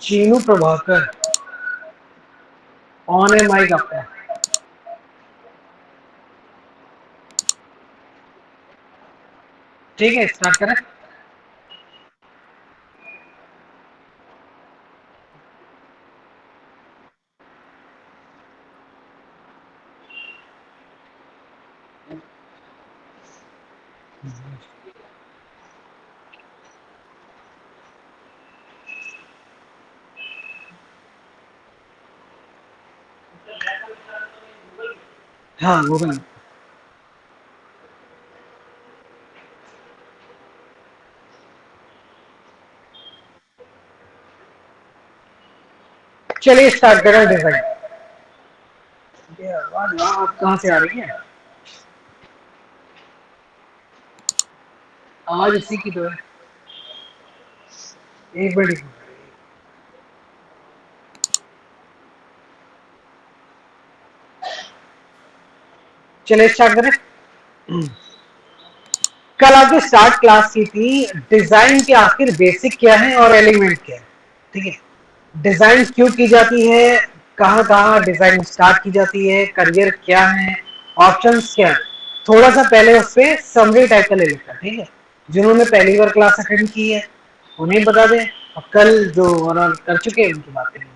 Chinu Prabhakar on है mic आपका। ठीक है, स्टार्ट करें। हाँ गूगल। चलिए स्टार्ट करें डिजाइन। ये आवाज आप कहाँ से आ रही है? आवाज इसी की तो है। एक मिनट। चलिए स्टार्ट करें। कल आपकी स्टार्ट क्लास की थी डिजाइन के आखिर बेसिक क्या है और एलिमेंट क्या है। ठीक है, डिजाइन क्यों की जाती है, कहाँ कहाँ डिजाइन स्टार्ट की जाती है, करियर क्या है, ऑप्शंस क्या है। थोड़ा सा पहले उस पर समरी टाइप का ले लेता। ठीक है, जिन्होंने पहली बार क्लास अटेंड की है उन्हें बता दें, और कल जो ओवरऑल कर चुके हैं उनकी बात करें।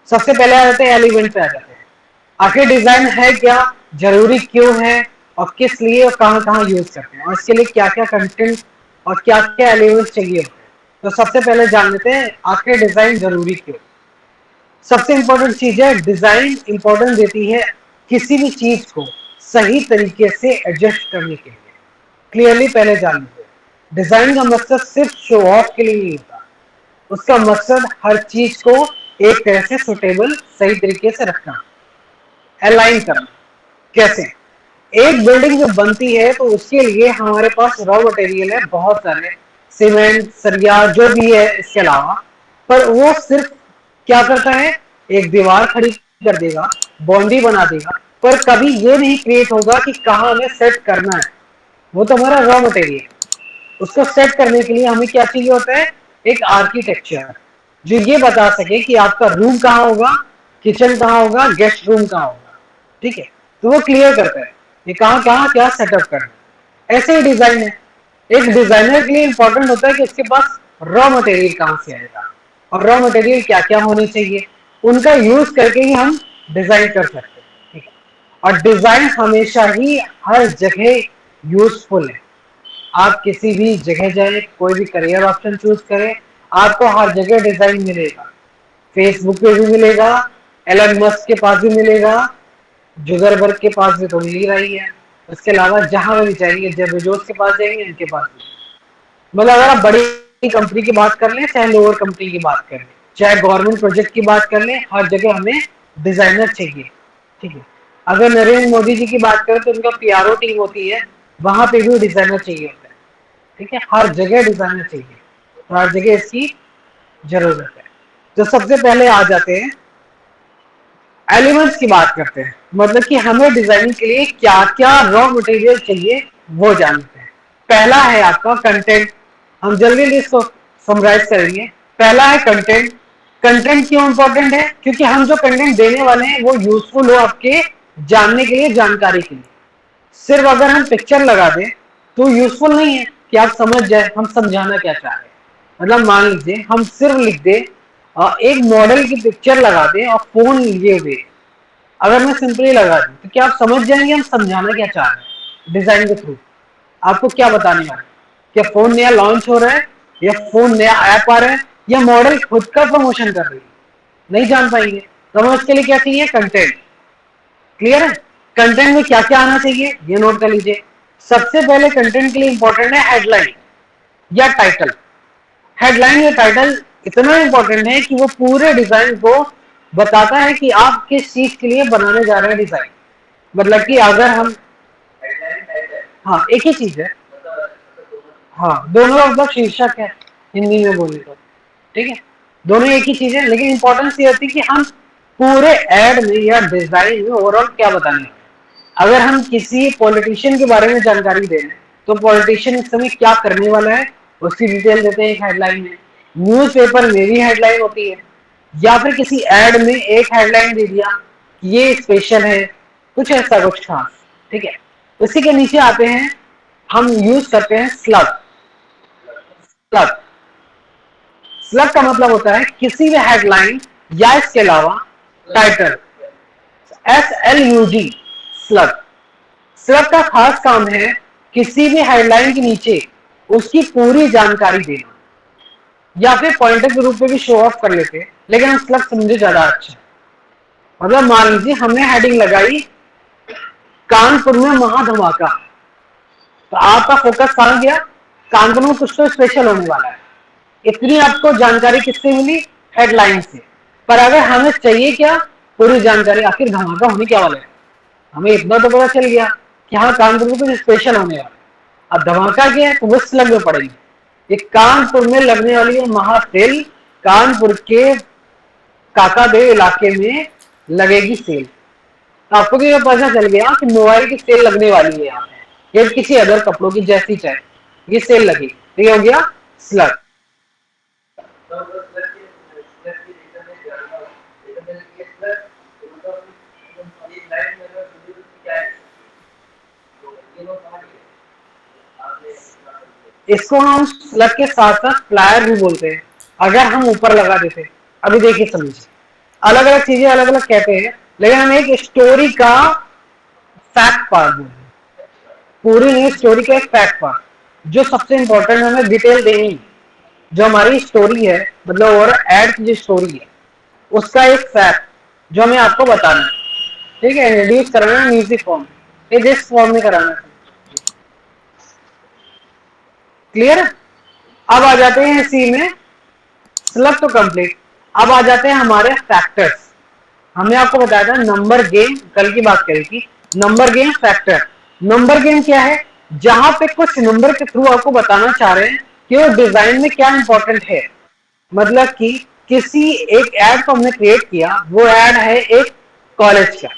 सबसे पहले आ जाते हैं एलिमेंट पे आ जाते हैं। आखिर डिजाइन है क्या, जरूरी क्यों है, और किस लिए और कहाँ कहाँ यूज करते हैं, और इसके लिए क्या क्या कंटेंट और क्या क्या एलिमेंट चाहिए होते हैं। तो सबसे पहले जान लेते हैं आखिर डिजाइन जरूरी क्यों। सबसे इंपॉर्टेंट चीज है डिजाइन इंपॉर्टेंस देती है किसी भी चीज को सही तरीके से एडजस्ट करने के लिए। क्लियरली पहले जान लीजिए, डिजाइन का मकसद सिर्फ शो ऑफ के लिए नहीं होता। उसका मकसद हर चीज को एक तरह से सुटेबल सही तरीके से रखना, अलाइन करना। कैसे? एक बिल्डिंग जब बनती है तो उसके लिए हमारे पास रॉ मटेरियल है बहुत सारे, सीमेंट सरिया जो भी है इसके अलावा। पर वो सिर्फ क्या करता है, एक दीवार खड़ी कर देगा, बाउंड्री बना देगा, पर कभी ये नहीं क्रिएट होगा कि कहाँ हमें सेट करना है। वो तो हमारा रॉ मटेरियल। उसको सेट करने के लिए हमें क्या चाहिए होता है, एक आर्किटेक्चर जो ये बता सके कि आपका रूम कहाँ होगा, किचन कहाँ होगा, गेस्ट रूम कहाँ होगा। ठीक है, तो वो क्लियर करता है ये कहाँ कहाँ क्या सेटअप करना है। ऐसे ही डिजाइन है। एक डिजाइनर के लिए इंपॉर्टेंट होता है कि उसके पास रॉ मटेरियल कहाँ से आएगा और रॉ मटेरियल क्या क्या होने चाहिए, उनका यूज करके ही हम डिजाइन कर सकते हैं। ठीक है, और डिजाइन हमेशा ही हर जगह यूजफुल है। आप किसी भी जगह जाए, कोई भी करियर ऑप्शन चूज करें, आपको हर जगह डिजाइन मिलेगा। फेसबुक पे भी मिलेगा, एलन मस्क के पास भी मिलेगा, जुगरबर्ग के पास भी तो मिल ही रही है। उसके अलावा जहां भी जाएंगे, जब बेजोस के पास जाएंगे इनके पास भी। मतलब अगर आप बड़ी कंपनी की बात कर लें चाहे लोअर कंपनी की बात कर लें, चाहे गवर्नमेंट प्रोजेक्ट की बात कर लें, हर जगह हमें डिजाइनर चाहिए। ठीक है, अगर नरेंद्र मोदी जी की बात करें तो उनका पीआरओ टीम होती है, वहां पे भी डिजाइनर चाहिए होता है। ठीक है, हर जगह डिजाइनर चाहिए, तो हर जगह इसकी जरूरत है। तो सबसे पहले आ जाते हैं एलिमेंट्स की बात करते हैं, मतलब कि हमें डिजाइनिंग के लिए क्या क्या रॉ मटेरियल चाहिए वो जानते हैं। पहला है आपका कंटेंट। हम जल्दी इसको समराइज करेंगे। पहला है कंटेंट। कंटेंट क्यों इंपॉर्टेंट है, क्योंकि हम जो कंटेंट देने वाले हैं वो यूजफुल हो आपके जानने के लिए, जानकारी के लिए। सिर्फ अगर हम पिक्चर लगा दें तो यूजफुल नहीं है कि आप समझ जाए हम समझाना क्या चाह रहे हैं। मतलब मान लीजिए हम सिर्फ लिख दें, एक मॉडल की पिक्चर लगा दें और फोन लिए हुए, अगर मैं सिंपली लगा दूं तो क्या आप समझ जाएंगे हम समझाना क्या चाह रहे हैं डिजाइन के थ्रू। आपको क्या बताने वाले, क्या फोन नया लॉन्च हो रहा है, या फोन नया ऐप आ रहा है, या मॉडल खुद का प्रमोशन कर रही है, नहीं जान पाएंगे। तो हमें उसके लिए क्या चाहिए, कंटेंट। क्लियर है? कंटेंट में क्या क्या आना चाहिए ये नोट कर लीजिए। सबसे पहले कंटेंट के लिए इंपॉर्टेंट है हेडलाइन या टाइटल। हेडलाइन या टाइटल इतना इंपॉर्टेंट है कि वो पूरे डिजाइन को बताता है कि आप किस चीज के लिए बनाने जा रहे हैं डिजाइन। मतलब कि अगर हम, हाँ एक ही चीज है, हाँ दोनों का मतलब शीर्षक है हिंदी में बोले तो। ठीक है, दोनों एक ही चीज है, लेकिन इंपॉर्टेंस ये होती है कि हम पूरे एड में या डिजाइन में ओवरऑल क्या बताने हैं। अगर हम किसी पॉलिटिशियन के बारे में जानकारी दे रहे हैं तो पॉलिटिशियन इस समय क्या करने वाला है उसकी डिटेल देते हैं एक हेडलाइन में। न्यूज़पेपर में भी हेडलाइन होती है, या फिर किसी एड में एक हेडलाइन दे दिया कि ये स्पेशल है, कुछ ऐसा कुछ खास, ठीक है। उसी के नीचे आते हैं, हम यूज करते हैं स्लग। स्लग स्लग का मतलब होता है किसी भी हेडलाइन या इसके अलावा टाइटल, SLUG, स्लग। स्लग का खास काम है किसी भी हेडलाइन के नीचे उसकी पूरी जानकारी देना, या फिर पॉइंटर के रूप में भी शो ऑफ कर लेते हैं, लेकिन हम स्लग समझे ज्यादा अच्छा। मतलब मान लीजिए हमने हेडिंग लगाई कानपुर में महाधमाका, तो आपका फोकस कहां गया, कानपुर में कुछ तो स्पेशल होने वाला है, इतनी आपको जानकारी किससे मिली, हेडलाइन से। पर अगर हमें चाहिए क्या, पूरी जानकारी, आखिर धमाका होने क्या वाला है, हमें इतना तो पता चल गया कि हाँ कानपुर में कुछ स्पेशल होने वाला है। अब धमाका क्या है, तो वो स्लग में पड़ेगी। ये कानपुर में लगने वाली है महासेल, कानपुर के काकादेव इलाके में लगेगी सेल। आपको भी ये पता चल गया कि मोबाइल की सेल लगने वाली है यहाँ पे, या किसी अदर कपड़ों की जैसी चाहे ये सेल लगी, तो ये हो गया स्लग। इसको हम स्लग के साथ साथ फ्लायर भी बोलते हैं, अगर हम ऊपर लगा देते। अभी देखिए समझिए, अलग अलग चीजें अलग अलग कहते हैं, लेकिन हम एक स्टोरी का फैक्ट पार्ट बोलते हैं, पूरी नहीं, स्टोरी का एक फैक्ट पार्ट जो सबसे इंपॉर्टेंट हमें डिटेल देनी, जो हमारी स्टोरी है, मतलब और एड की जो स्टोरी है उसका एक फैक्ट जो हमें आपको बताना है, ठीक है, इंट्रोड्यूस कराना है म्यूजिक फॉर्म, ये जिस फॉर्म में कराना है। क्लियर। अब आ जाते हैं इसी में, स्लग तो कंप्लीट। अब आ जाते हैं हमारे फैक्टर्स। हमने आपको बताया था नंबर गेम, कल की बात करी थी, number game factor. Number game क्या है, जहां पे कुछ नंबर के थ्रू आपको बताना चाह रहे हैं कि वो डिजाइन में क्या इंपॉर्टेंट है। मतलब कि किसी एक ऐड को हमने क्रिएट किया, वो ऐड है एक कॉलेज का।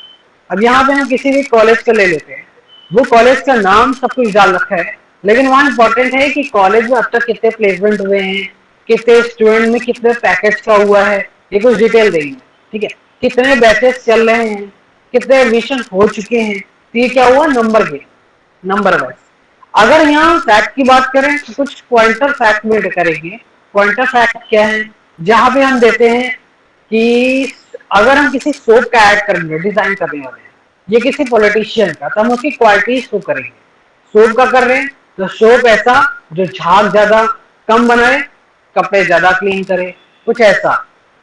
अब यहाँ पे हम किसी भी कॉलेज का ले लेते हैं, वो कॉलेज का नाम सब कुछ डाल रखा है, लेकिन वहां इंपॉर्टेंट है कि कॉलेज में अब तक कितने प्लेसमेंट हुए हैं, कितने स्टूडेंट में कितने पैकेज का हुआ है, ये कुछ डिटेल देंगे, ठीक है। कितने बैचेस चल रहे हैं, कितने एडमिशन हो चुके हैं, तो ये क्या हुआ, नंबर के नंबर वाइज। अगर यहाँ फैक्ट की बात करें तो कुछ पॉइंटर फैक्ट में करेंगे। पॉइंटर फैक्ट क्या है, जहां पे हम देते हैं कि अगर हम किसी सोप का ऐड करेंगे, डिजाइन करने वाले हैं, ये किसी पॉलिटिशियन का, तो हम उसकी क्वालिटी शो करेंगे। सोप का कर रहे हैं तो सोप ऐसा जो झाग ज्यादा कम बनाए, कपड़े ज्यादा क्लीन करे, कुछ ऐसा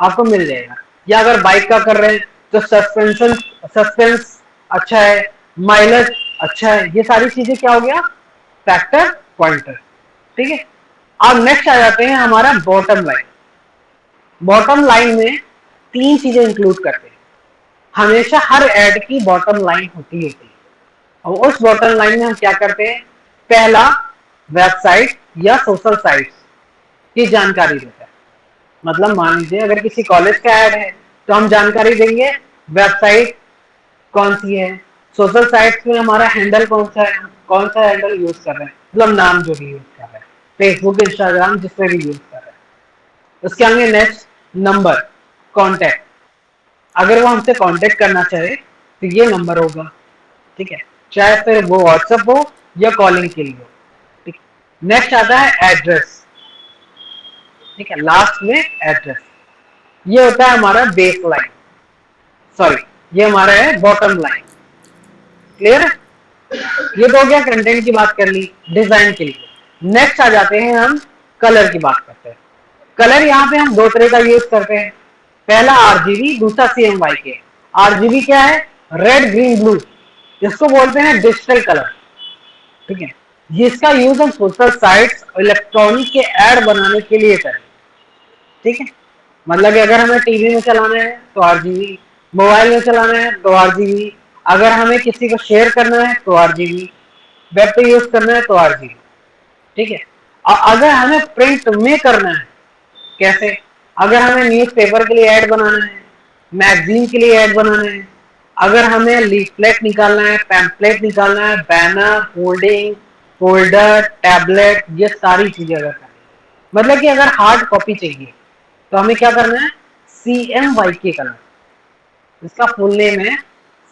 आपको मिल जाएगा। या अगर बाइक का कर रहे हैं तो सस्पेंशन, सस्पेंस अच्छा है, माइलेज अच्छा है, ये सारी चीजें क्या हो गया, फैक्टर पॉइंटर, ठीक है। अब नेक्स्ट आ जाते हैं हमारा बॉटम लाइन। बॉटम लाइन में तीन चीजें इंक्लूड करते हैं, हमेशा हर एड की बॉटम लाइन होती है। और उस बॉटम लाइन में हम क्या करते हैं, पहला वेबसाइट या सोशल साइट्स की जानकारी देता है। मतलब मान लीजिए अगर किसी कॉलेज का ऐड है तो हम जानकारी देंगे वेबसाइट कौन सी है, सोशल साइट्स में हमारा हैंडल कौन सा है, कौन सा हैंडल यूज कर रहे हैं, मतलब नाम जो भी यूज कर रहे हैं, फेसबुक इंस्टाग्राम जिसमें भी यूज कर रहे हैं। उसके आगे नेक्स्ट नंबर, कॉन्टैक्ट, अगर वो हमसे कॉन्टेक्ट करना चाहे तो ये नंबर होगा, ठीक है, चाहे फिर वो व्हाट्सएप हो या कॉलिंग के लिए हो, ठीक है। नेक्स्ट आता है एड्रेस, ठीक है, लास्ट में एड्रेस। ये होता है हमारा बेस लाइन, सॉरी ये हमारा है बॉटम लाइन। क्लियर है, ये तो हो गया कंटेंट की बात कर ली, डिजाइन के लिए। नेक्स्ट आ जाते हैं हम कलर की बात करते हैं। कलर यहाँ पे हम दो तरह का यूज करते हैं, पहला आरजीबी, दूसरा CMYK के। आरजीबी क्या है, रेड ग्रीन ब्लू, इसको बोलते हैं डिजिटल कलर, ठीक है। जिसका यूज हम सोशल साइट्स, इलेक्ट्रॉनिक के ऐड बनाने के लिए करें, ठीक है। मतलब कि अगर हमें टीवी में चलाना है तो आरजीबी, मोबाइल में चलाना है तो आरजीबी, अगर हमें किसी को शेयर करना है तो आरजीबी, वेब पे यूज करना है तो आरजीबी, ठीक है। और अगर हमें प्रिंट में करना है, कैसे, अगर हमें न्यूज़पेपर के लिए ऐड बनाना है, मैगजीन के लिए ऐड बनाना है, अगर हमें लीफलेट निकालना है, पैम्पलेट निकालना है, बैनर, होल्डिंग, फोल्डर, टैबलेट, ये सारी चीजें अगर करनी है, मतलब कि अगर हार्ड कॉपी चाहिए तो हमें क्या करना है, CMYK कलर, इसका फुल नेम है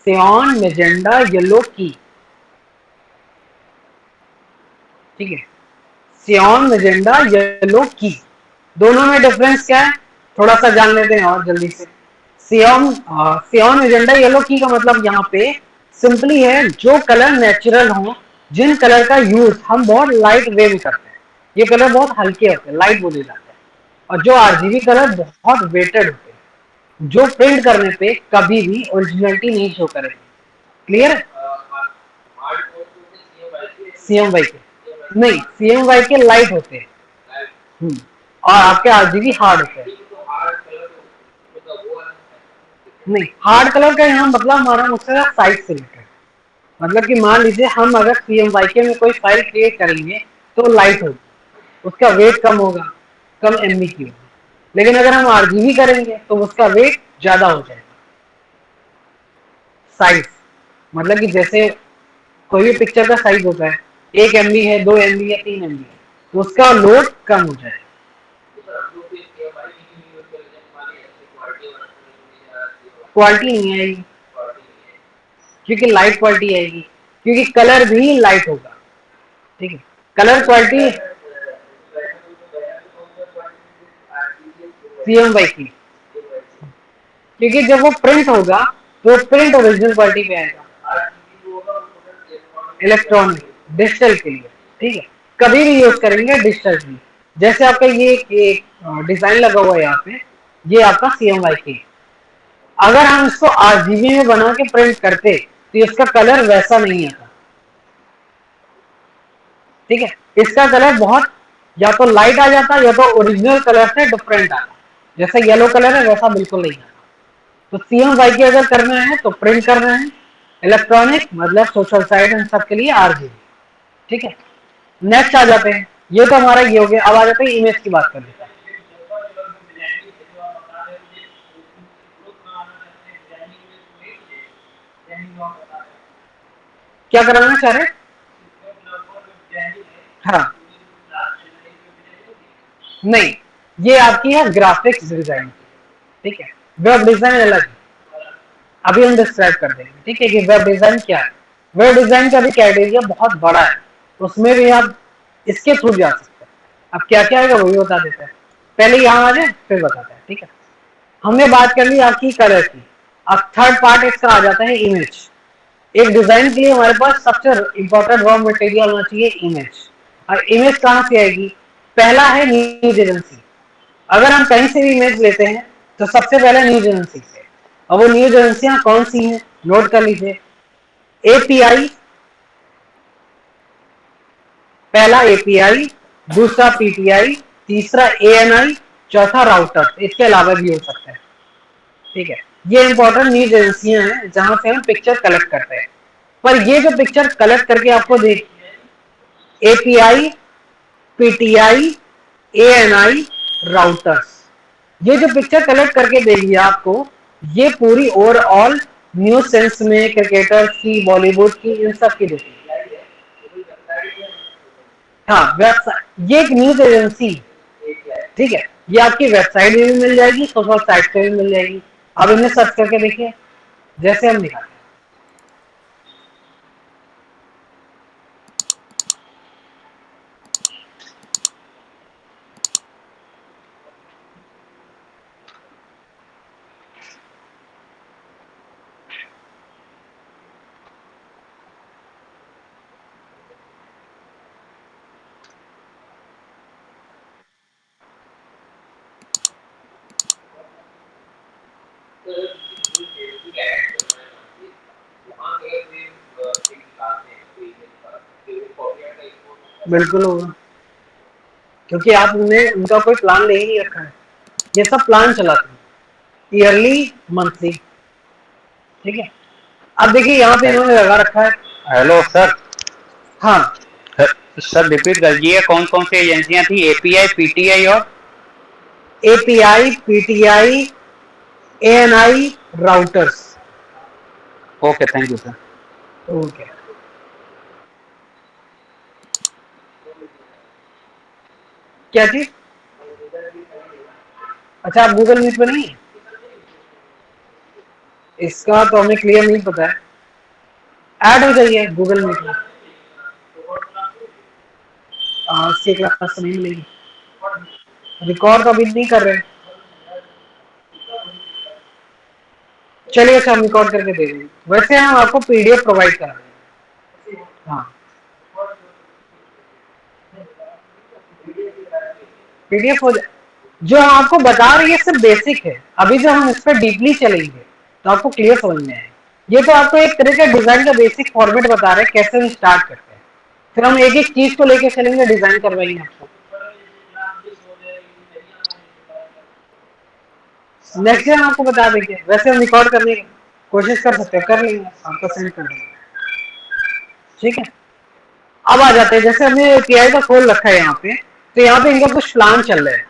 सियान मैजेंडा येलो की। ठीक है, सियान मैजेंडा येलो की, दोनों में डिफरेंस क्या है थोड़ा सा जान लेते हैं और जल्दी से। सियान मैजेंडा येलो की का मतलब यहाँ पे सिंपली है जो कलर नेचुरल हो, जिन कलर का यूज हम बहुत लाइट वे में करते हैं, ये कलर बहुत हल्के होते हैं, लाइट बोले जाते हैं, और जो आरजीबी कलर बहुत वेटेड होते हैं, जो प्रिंट करने पे कभी भी ओरिजिनलिटी नहीं शो करेंगे। क्लियर? CMY के नहीं, CMY के लाइट होते हैं और आपके आरजीबी हार्ड होते हैं। नहीं, हार्ड कलर का यहाँ मतलब हमारा मकसद है साइज से रिलेटेड, मतलब कि मान लीजिए हम अगर CMYK में कोई फाइल क्रिएट करेंगे तो लाइट होगी, उसका वेट कम होगा, कम एमबी की होगी, लेकिन अगर हम आरजीबी करेंगे तो उसका वेट ज्यादा हो जाएगा। साइज मतलब कि जैसे कोई भी पिक्चर का साइज होता है, 1 MB है, 2 MB है, 3 MB है, तो उसका लोड कम हो जाएगा। क्वालिटी नहीं आएगी, क्योंकि लाइट क्वालिटी आएगी, क्योंकि कलर भी लाइट होगा। ठीक है, कलर क्वालिटी CMY की, क्योंकि जब वो प्रिंट होगा तो प्रिंट ओरिजिनल क्वालिटी पे आएगा, इलेक्ट्रॉनिक डिजिटल के लिए। ठीक है, कभी भी यूज करेंगे डिजिटल के लिए। जैसे आपका ये डिजाइन लगा हुआ है यहाँ पे, ये आपका CMYK, अगर हम इसको RGB में बना के प्रिंट करते तो इसका कलर वैसा नहीं आता। ठीक है, इसका कलर बहुत या तो लाइट आ जाता या तो ओरिजिनल कलर से डिफरेंट आता, जैसे येलो कलर है वैसा बिल्कुल नहीं आता। तो CMYK अगर करना है तो प्रिंट करना है, इलेक्ट्रॉनिक मतलब सोशल साइट इन सब के लिए RGB। ठीक है, नेक्स्ट आ जाते हैं, ये तो हमारा ये हो गया। अब आ जाते हैं इमेज की बात कर लेते हैं। क्या कराना चाह रहे? हाँ, नहीं, ये आपकी है ग्राफिक्स डिजाइन। ठीक है, वेब डिजाइन अलग है, अभी हम डिस्क्राइब कर देंगे। ठीक है, कि वेब डिजाइन क्या है। वेब डिजाइन का भी कैटेगरी बहुत बड़ा है, उसमें भी आप इसके थ्रू जा सकते हैं। अब क्या क्या है वो भी बता देते हैं, पहले यहाँ आ जाए फिर बताते हैं। ठीक है, हमने बात कर ली आपकी कलर की, अब थर्ड पार्ट इसका आ जाता है इमेज। एक डिजाइन के लिए हमारे पास सबसे इंपॉर्टेंट रॉ मटेरियल होना चाहिए इमेज। और इमेज कहाँ से आएगी? पहला है न्यूज एजेंसी। अगर हम कहीं से भी इमेज लेते हैं तो सबसे पहले न्यूज एजेंसी से। अब वो न्यूज एजेंसियां कौन सी हैं नोट कर लीजिए। एपीआई, पहला एपीआई, दूसरा पीटीआई, तीसरा एएनआई, चौथा राउटर, इसके अलावा भी हो सकता है। ठीक है, ये इंपॉर्टेंट न्यूज एजेंसियां हैं जहां से हम पिक्चर कलेक्ट करते हैं। पर ये जो पिक्चर कलेक्ट करके आपको दे, एपीआई, पीटीआई, एएनआई, राउटर्स, ये जो पिक्चर कलेक्ट करके देगी आपको, ये पूरी ओवरऑल न्यूज सेंस में क्रिकेटर्स की, बॉलीवुड की, इन सब की देती है। हाँ, वेबसाइट, ये एक न्यूज एजेंसी। ठीक है, ये आपकी वेबसाइट में भी मिल जाएगी, सोशल साइट पे भी मिल जाएगी। अब इन्हें सर्च करके देखिए, जैसे हम दिखाते हैं। बिल्कुल होगा, क्योंकि आपने उनका कोई प्लान ले ही नहीं रखा है। ये सब प्लान चलाते हैं ईयरली, मंथली। ठीक है, अब देखिए यहाँ पे इन्होंने लगा रखा है। Hello sir. हाँ, सर रिपीट कर दीजिए, कौन कौन सी एजेंसियां थी? एपीआई, पीटीआई और API, PTI, ANI, routers. Okay, thank you sir. Okay, क्या चीज? अच्छा, आप गूगल मीट पे नहीं है? इसका तो हमें क्लियर नहीं पता है, ऐड हो जाइए गूगल मीट में। इसकी क्लास नहीं मिलेगी, रिकॉर्ड तो अभी नहीं कर रहे। चलिए अच्छा हम रिकॉर्ड करके दे देंगे। वैसे हम आपको पीडीएफ प्रोवाइड कर रहे हैं। हाँ पीडीएफ हो जाए, जो हम आपको बता रही है सिर्फ बेसिक है। अभी जो हम इस पर डीपली चलेंगे तो आपको क्लियर समझ में आएगा। ये तो आपको एक तरह का डिजाइन का बेसिक फॉर्मेट बता रहे हैं कैसे हम स्टार्ट करते हैं, फिर हम एक एक चीज को लेके चलेंगे, डिजाइन करवाएंगे आपको। नेक्स्ट टाइम आपको बता देंगे। वैसे हम रिकॉर्ड करने की कोशिश कर सकते हैं, कर लेंगे, आपको सेंड कर देंगे। ठीक है, अब आ जाते हैं, जैसे हमने एपीआई का खोल रखा है यहाँ पे, तो यहाँ पे इनका कुछ प्लान चल रहा है।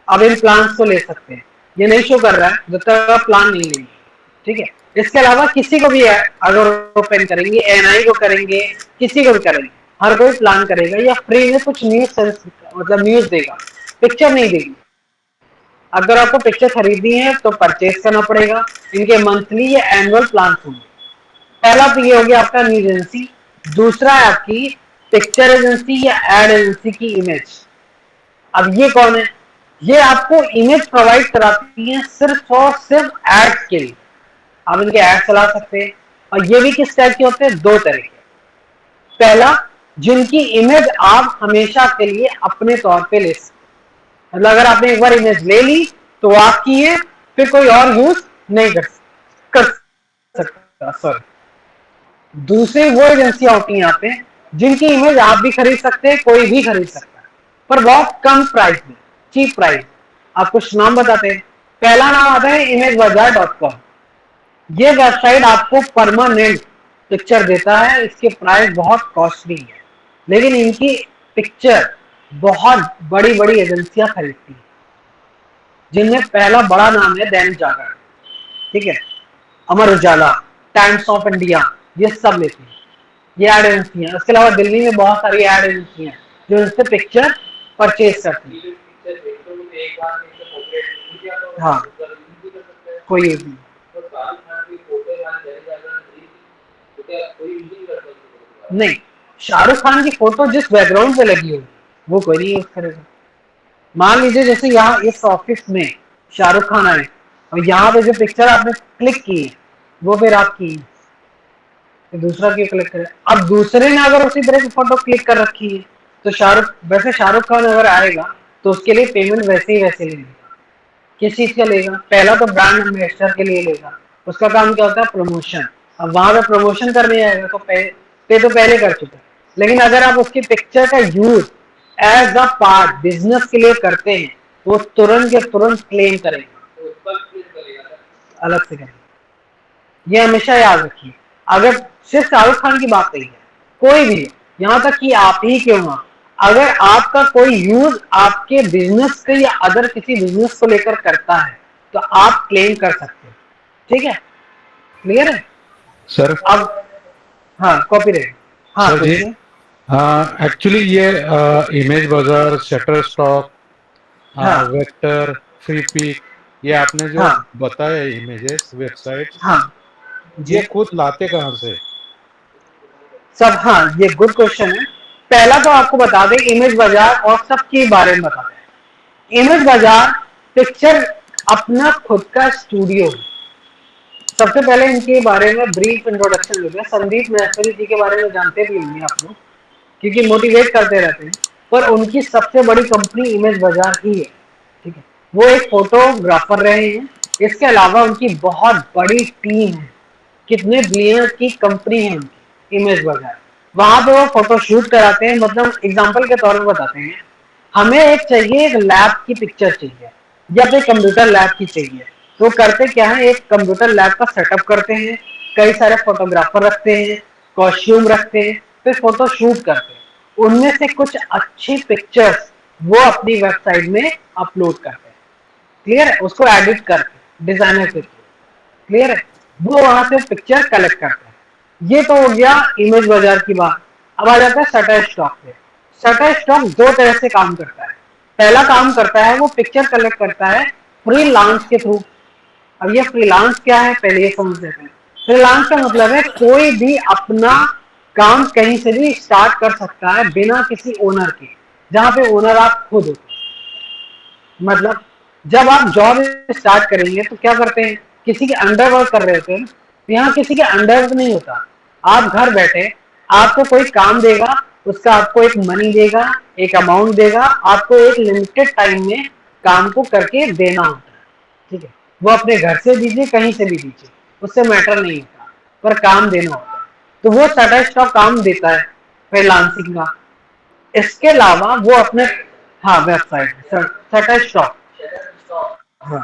अब इन प्लान्स को ले सकते हैं, ये नहीं शो कर रहा है जब तक आप प्लान नहीं लेंगे। ठीक है, इसके अलावा किसी को भी अगर ओपन करेंगे, एनआई को करेंगे, किसी को भी करेंगे, हर कोई प्लान करेगा या फ्री में कुछ न्यूज मतलब न्यूज देगा, पिक्चर नहीं देगी। अगर आपको पिक्चर खरीदनी है तो परचेज करना पड़ेगा। इनके मंथली या एनुअल प्लान होंगे। पहला तो ये हो गया आपका न्यूज एजेंसी, दूसरा है आपकी पिक्चर एजेंसी या एड एजेंसी की इमेज। अब ये कौन है? ये आपको इमेज प्रोवाइड कराती है सिर्फ और सिर्फ एड्स के लिए। आप इनके एड चला सकते हैं, और ये भी किस टाइप के होते हैं? दो तरह के। पहला, जिनकी इमेज आप हमेशा के लिए अपने तौर पे ले सकते, मतलब अगर आपने एक बार इमेज ले ली तो आपकी है, फिर कोई और यूज नहीं कर सकता। सॉरी, दूसरी वो एजेंसियां होती हैं यहाँ पे जिनकी इमेज आप भी खरीद सकते हैं, कोई भी खरीद सकता है, पर बहुत कम प्राइस में, चीप प्राइस। आप कुछ नाम बताते हैं। पहला नाम आता है imagebazaar.com। ये वेबसाइट आपको परमानेंट पिक्चर देता है। इसके प्राइस बहुत कॉस्टली है, लेकिन इनकी पिक्चर बहुत बड़ी बड़ी एजेंसियां खरीदती हैं, जिनमें पहला बड़ा नाम है दैनिक जागरण, ठीक है, Amar Ujala, times of India, ये सब लेते हैं, ये एड एजेंसियां। उसके अलावा दिल्ली में बहुत सारी एड एजेंसियां जो इससे पिक्चर परचेज करती हैं। हाँ, कोई यूज नहीं। नहीं, शाहरुख खान की फोटो जिस बैकग्राउंड पे लगी होगी वो कोई नहीं यूज करेगा। मान लीजिए जैसे यहाँ इस ऑफिस में शाहरुख खान आए और यहाँ पे जो पिक्चर आपने क्लिक की है वो फिर आपकी है, तो दूसरा क्यों क्लिक करे? अब दूसरे ने अगर उसी तरह की फोटो क्लिक कर रखी है तो वैसे शाहरुख खान अगर आएगा तो उसके लिए पेमेंट वैसे ही वैसे लेगा। किस चीज का लेगा? पहला तो ब्रांड एम्बेसडर के लिए लेगा, उसका काम क्या होता है? प्रमोशन। अब वहां पे प्रमोशन करने आएगा तो पे तो पहले कर चुका है, लेकिन अगर आप उसकी पिक्चर का use as a part business के लिए करते हैं तो वो तुरंत के तुरंत क्लेम करेगा, अलग से करेगा। ये हमेशा याद रखिए। अगर सिर्फ शाहरुख खान की बात नहीं है, कोई भी, यहाँ तक कि आप ही क्यों ना, अगर आपका कोई यूज आपके बिजनेस के या अदर किसी बिजनेस को लेकर करता है तो आप क्लेम कर सकते हैं। ठीक है, क्लियर है सर? अब? हाँ, कॉपीराइट। हाँ सर जी, पूछिए। एक्चुअली ये इमेज बाजार, शटर स्टॉक, हाँ वेक्टर, फ्री पिक, ये आपने जो हाँ बताया इमेजेस वेबसाइट्स, हाँ ये जी खुद लाते कहाँ से? सब। हाँ, ये गुड क्वेश्चन है। पहला तो आपको बता दें इमेज बाजार और सबके बारे में बता दें। इमेज बाजार पिक्चर अपना खुद का स्टूडियो है। सबसे पहले इनके बारे में ब्रीफ इंट्रोडक्शन लेते हैं। संदीप महसरी जी के बारे में जानते भी होंगे आप लोग, क्योंकि मोटिवेट करते रहते हैं, पर उनकी सबसे बड़ी कंपनी इमेज बाजार ही है। ठीक है, वो एक फोटोग्राफर रहे हैं। इसके अलावा उनकी बहुत बड़ी टीम है, कितने बिलियन की कंपनी है उनकी इमेज बाजार। वहां पे वो फोटो शूट कराते हैं। मतलब एग्जांपल के तौर पर बताते हैं, हमें एक चाहिए, एक लैब की पिक्चर चाहिए या फिर कंप्यूटर लैब की चाहिए, तो करते क्या है, एक कंप्यूटर लैब का सेटअप करते हैं, कई सारे फोटोग्राफर रखते हैं, कॉस्ट्यूम रखते हैं, फिर फोटो शूट करते हैं। उनमें से कुछ अच्छी पिक्चर्स वो अपनी वेबसाइट में अपलोड करते हैं। क्लियर है? उसको एडिट करके डिजाइनर के थ्रू। क्लियर है? वो वहां से पिक्चर कलेक्ट करता है। ये तो हो गया इमेज बाजार की बात। अब आ जाता है शटर स्टॉक पे। शटर स्टॉक दो तरह से काम करता है। पहला काम करता है, वो पिक्चर कलेक्ट करता है फ्रीलांस के थ्रू। अब ये फ्रीलांस क्या है पहले ये समझ लेते हैं। फ्रीलांस का मतलब है कोई भी अपना काम कहीं से भी स्टार्ट कर सकता है बिना किसी ओनर के, जहां पे ओनर आप खुद हो। मतलब जब आप जॉब स्टार्ट करेंगे तो क्या करते हैं, किसी के अंडर वर्क कर रहे होते हैं, तो यहाँ किसी के अंडर नहीं होता। आप घर बैठे आपको कोई काम देगा, उसका आपको एक मनी देगा, एक अमाउंट देगा, आपको एक लिमिटेड टाइम में काम को करके देना होता है। ठीक है, वो अपने घर से दीजिए कहीं से भी दीजिए, उससे मैटर नहीं होता, पर काम देना होता है। तो वो टाटा स्टॉक काम देता है फ्रीलांसिंग का। इसके अलावा वो अपने, हाँ वेबसाइट टाटा स्टॉक, हाँ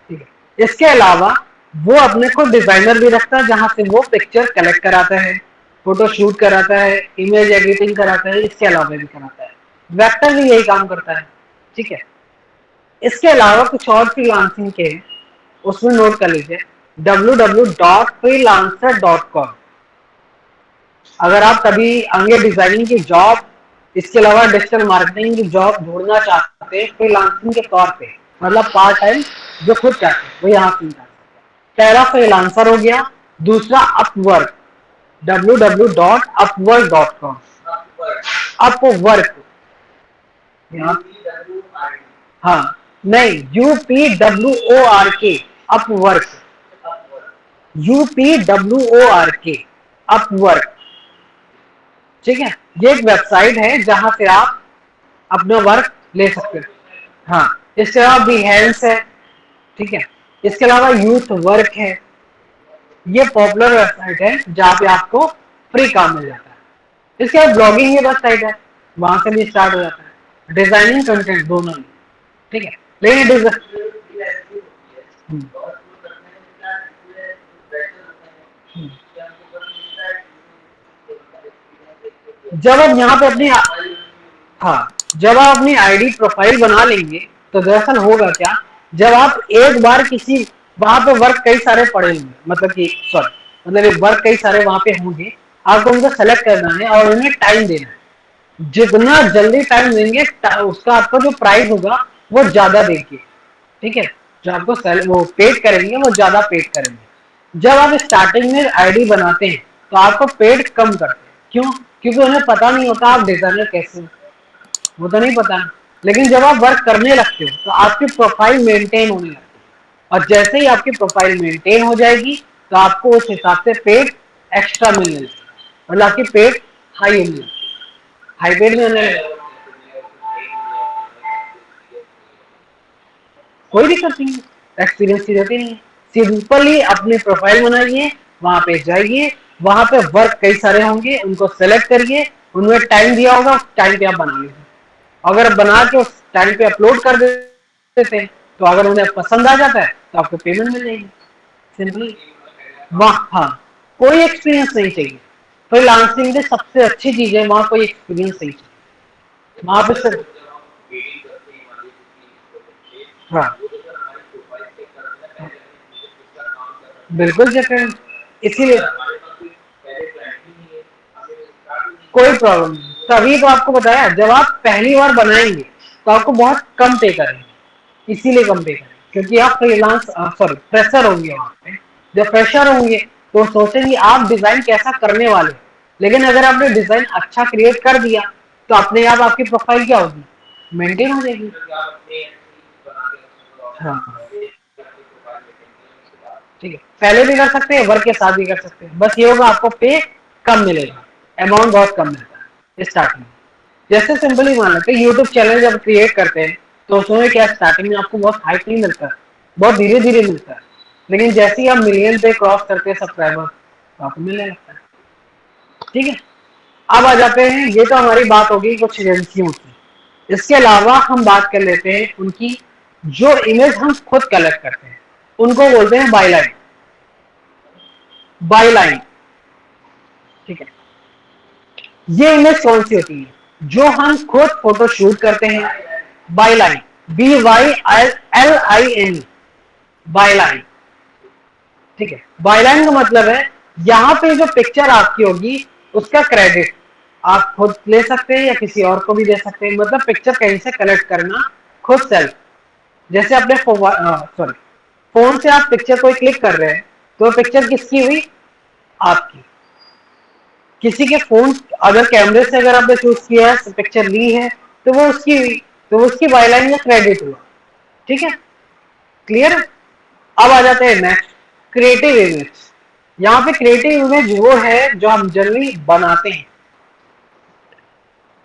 ठीक है। इसके अलावा वो अपने को डिजाइनर भी रखता है, जहां से वो पिक्चर कलेक्ट कराता है, फोटो शूट कराता है, इमेज एडिटिंग कराता है, इसके अलावा भी कराता है। वेक्टर भी यही काम करता है। ठीक है, इसके अलावा कुछ और फ्रीलांसिंग के हैं, उसमें नोट कर लीजिए www.freelancer.com। अगर आप कभी आगे डिजाइनिंग की जॉब, इसके अलावा डिजिटल मार्केटिंग की जॉब ढूंढना चाहते हैं फ्रीलांसिंग के तौर पे, मतलब पार्ट टाइम जो खुद करते हैं, वो यहाँ से निकाल सकते हैं। पहला फ्रीलांसर हो गया, दूसरा अपवर्क, www.upwork.com। अपवर्क, हाँ नहीं, UPWORK, अपवर्क, UPWORK, अपवर्क। ठीक है, ये एक वेबसाइट है जहां से आप अपना वर्क ले सकते हैं। हाँ, इसके अलावा बिहेंस है। ठीक है, इसके अलावा यूथ वर्क है। ये पॉपुलर वेबसाइट है जहां पे आपको फ्री काम मिल जाता है। इसके बाद ब्लॉगिंग की वेबसाइट है, वहां से भी स्टार्ट हो जाता है, डिजाइनिंग कंटेंट दोनों ही। ठीक है, लेकिन जब आप यहाँ पे अपनी, हाँ जब आप अपनी आईडी प्रोफाइल बना लेंगे तो दरअसल होगा क्या, जब आप एक बार किसी, वहां पे वर्क कई सारे पड़े होंगे, मतलब कि सॉरी, मतलब वर्क कई सारे वहां पे होंगे, आपको उनको सेलेक्ट करना है और उन्हें टाइम देना है। जितना जल्दी टाइम देंगे उसका आपका जो प्राइस होगा वो ज्यादा देंगे। ठीक है, जो आपको वो पेड करेंगे वो ज्यादा पेड करेंगे। जब आप स्टार्टिंग में आईडी बनाते हैं तो आपको पेड कम करते हैं, क्यों? क्योंकि उन्हें पता नहीं होता आप डिजाइनर कैसे हो, वो तो नहीं पता। लेकिन जब आप वर्क करने लगते हो तो आपकी प्रोफाइल मेंटेन होने लगती है, और जैसे ही आपकी प्रोफाइल मेंटेन हो जाएगी तो आपको उस हिसाब से पेड एक्स्ट्रा मिलने लगेगा, मतलब आपकी पेड हाई होने लगती है, हाई पेड में होने लगेगा। कोई दिक्कत नहीं है, एक्सपीरियंस की जरूरत नहीं है। सिंपली अपनी प्रोफाइल बनाइए, वहां पे जाइए, वहां पे वर्क कई सारे होंगे, उनको सेलेक्ट करिए, उनमें टाइम दिया होगा, टाइम पे आप बना लीजिए। अगर बना के उस टाइम पे अपलोड कर देते हैं तो अगर उन्हें पसंद आ जाता है तो आपको पेमेंट मिल जाएगी, सिंपली। वहाँ हाँ, कोई एक्सपीरियंस नहीं चाहिए। फ्रीलांसिंग की सबसे अच्छी चीज है, वहां कोई एक्सपीरियंस नहीं चाहिए, वहां पे सिर्फ, हाँ बिल्कुल चेक, इसीलिए कोई प्रॉब्लम नहीं। तभी तो आपको बताया, जब आप पहली बार बनाएंगे तो आपको बहुत कम पे करेंगे, इसीलिए कम पे करेंगे क्योंकि आप फ्रीलांस सॉरी फ्रेशर होंगे। वहां पे जब फ्रेशर होंगे तो सोचेंगे आप डिजाइन कैसा करने वाले, लेकिन अगर आपने डिजाइन अच्छा क्रिएट कर दिया तो अपने आप आपकी प्रोफाइल क्या होगी, मेंटेन हो जाएगी। हाँ ठीक है, पहले भी कर सकते हैं, वर्क के साथ भी कर सकते हैं, बस ये होगा आपको पे कम मिलेगा, अमाउंट बहुत कम मिलता है स्टार्टिंग में। जैसे सिंपली मान लेते हैं यूट्यूब चैनल जब क्रिएट करते हैं तो उसमें क्या स्टार्टिंग में आपको बहुत हाइप नहीं मिलता है, बहुत धीरे धीरे मिलता है, लेकिन जैसे ही आप मिलियन पे क्रॉस करते हैं सब्सक्राइबर तो आपको मिलने लगता है। ठीक है, अब आ जाते हैं, ये तो हमारी बात होगी कुछ एजेंसियों की। इसके अलावा हम बात कर लेते हैं उनकी, जो इमेज हम खुद कलेक्ट करते हैं उनको बोलते हैं बायलाइन। बायलाइन, ठीक है, ये इमेज कौन सी होती है, जो हम खुद फोटो शूट करते हैं, बायलाइन, BYLIN, बायलाइन। ठीक है, बायलाइन का मतलब है यहाँ पे जो पिक्चर आपकी होगी उसका क्रेडिट आप खुद ले सकते हैं या किसी और को भी दे सकते हैं, मतलब पिक्चर कहीं से कलेक्ट करना खुद सेल्फ। जैसे अपने सॉरी फोन से आप पिक्चर कोई क्लिक कर रहे हैं तो पिक्चर किसकी हुई? आपकी। किसी के फोन, अगर कैमरे से अगर आपने चूज किया है, पिक्चर ली है, तो वो उसकी हुई, तो वो उसकी बायलाइन में क्रेडिट हुआ। ठीक है, क्लियर? अब आ जाते हैं नेक्स्ट, क्रिएटिव इमेज। यहाँ पे क्रिएटिव इमेज वो है जो हम जनरली बनाते हैं।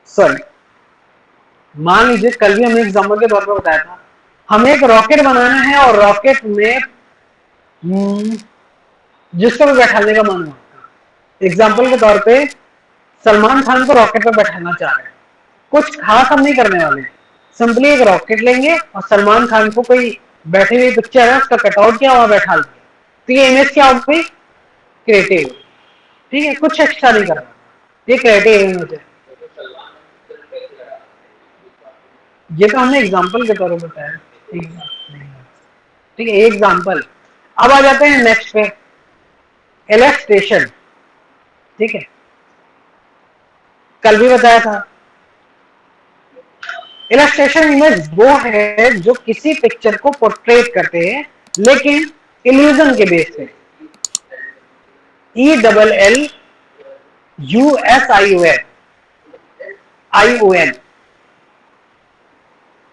सॉरी, मान लीजिए कल भी हमने एग्जाम्पल के तौर पर बताया था, हमें एक रॉकेट बनाना है और रॉकेट में जिसको भी बैठाने का मन हो। एग्जाम्पल के तौर पे सलमान खान को रॉकेट पर बैठाना चाह रहे हैं। कुछ खास हम नहीं करने वाले, सिंपली एक रॉकेट लेंगे और सलमान खान को कोई बैठी हुई पिक्चर है उसका कटआउट किया, वहां बैठा दिया, तो ये इमेज क्या हो गई? क्रिएटिव। ठीक है, कुछ एक्स्ट्रा नहीं करना, ये क्रिएटिव इमेज है। ये तो हमने एग्जाम्पल के तौर पर बताया। ठीक है, एग्जाम्पल। अब आ जाते हैं नेक्स्ट पे, इलस्ट्रेशन। ठीक है, कल भी बताया था, इलस्ट्रेशन इमेज वो है जो किसी पिक्चर को पोर्ट्रेट करते हैं लेकिन इल्यूजन के बेस पे। ELLUSION,